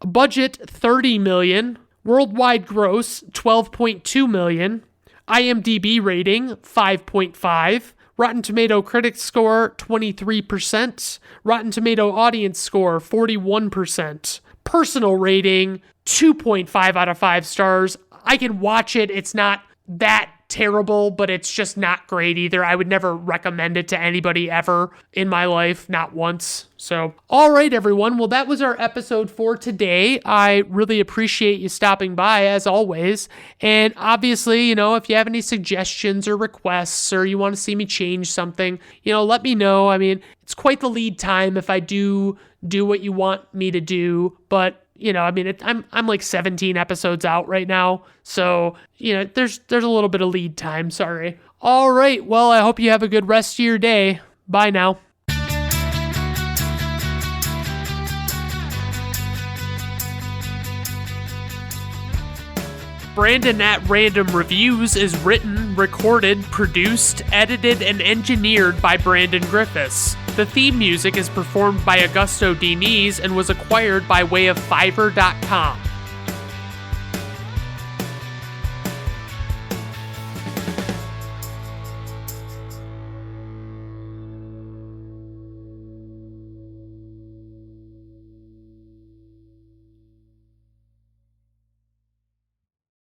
A budget, $30 million. Worldwide gross, $12.2 million. IMDb rating, 5.5. Rotten Tomato critics score, 23%. Rotten Tomato audience score, 41%. Personal rating, 2.5 out of 5 stars. I can watch it. It's not that terrible, but it's just not great either. I would never recommend it to anybody ever in my life, not once. So, all right, everyone. Well, that was our episode for today. I really appreciate you stopping by, as always. And obviously, if you have any suggestions or requests, or you want to see me change something, let me know. I mean, it's quite the lead time if I do what you want me to do, but I'm like 17 episodes out right now, so, there's a little bit of lead time, sorry. All right, well, I hope you have a good rest of your day. Bye now. Brandon at Random Reviews is written, recorded, produced, edited, and engineered by Brandon Griffiths. The theme music is performed by Augusto Diniz and was acquired by way of Fiverr.com.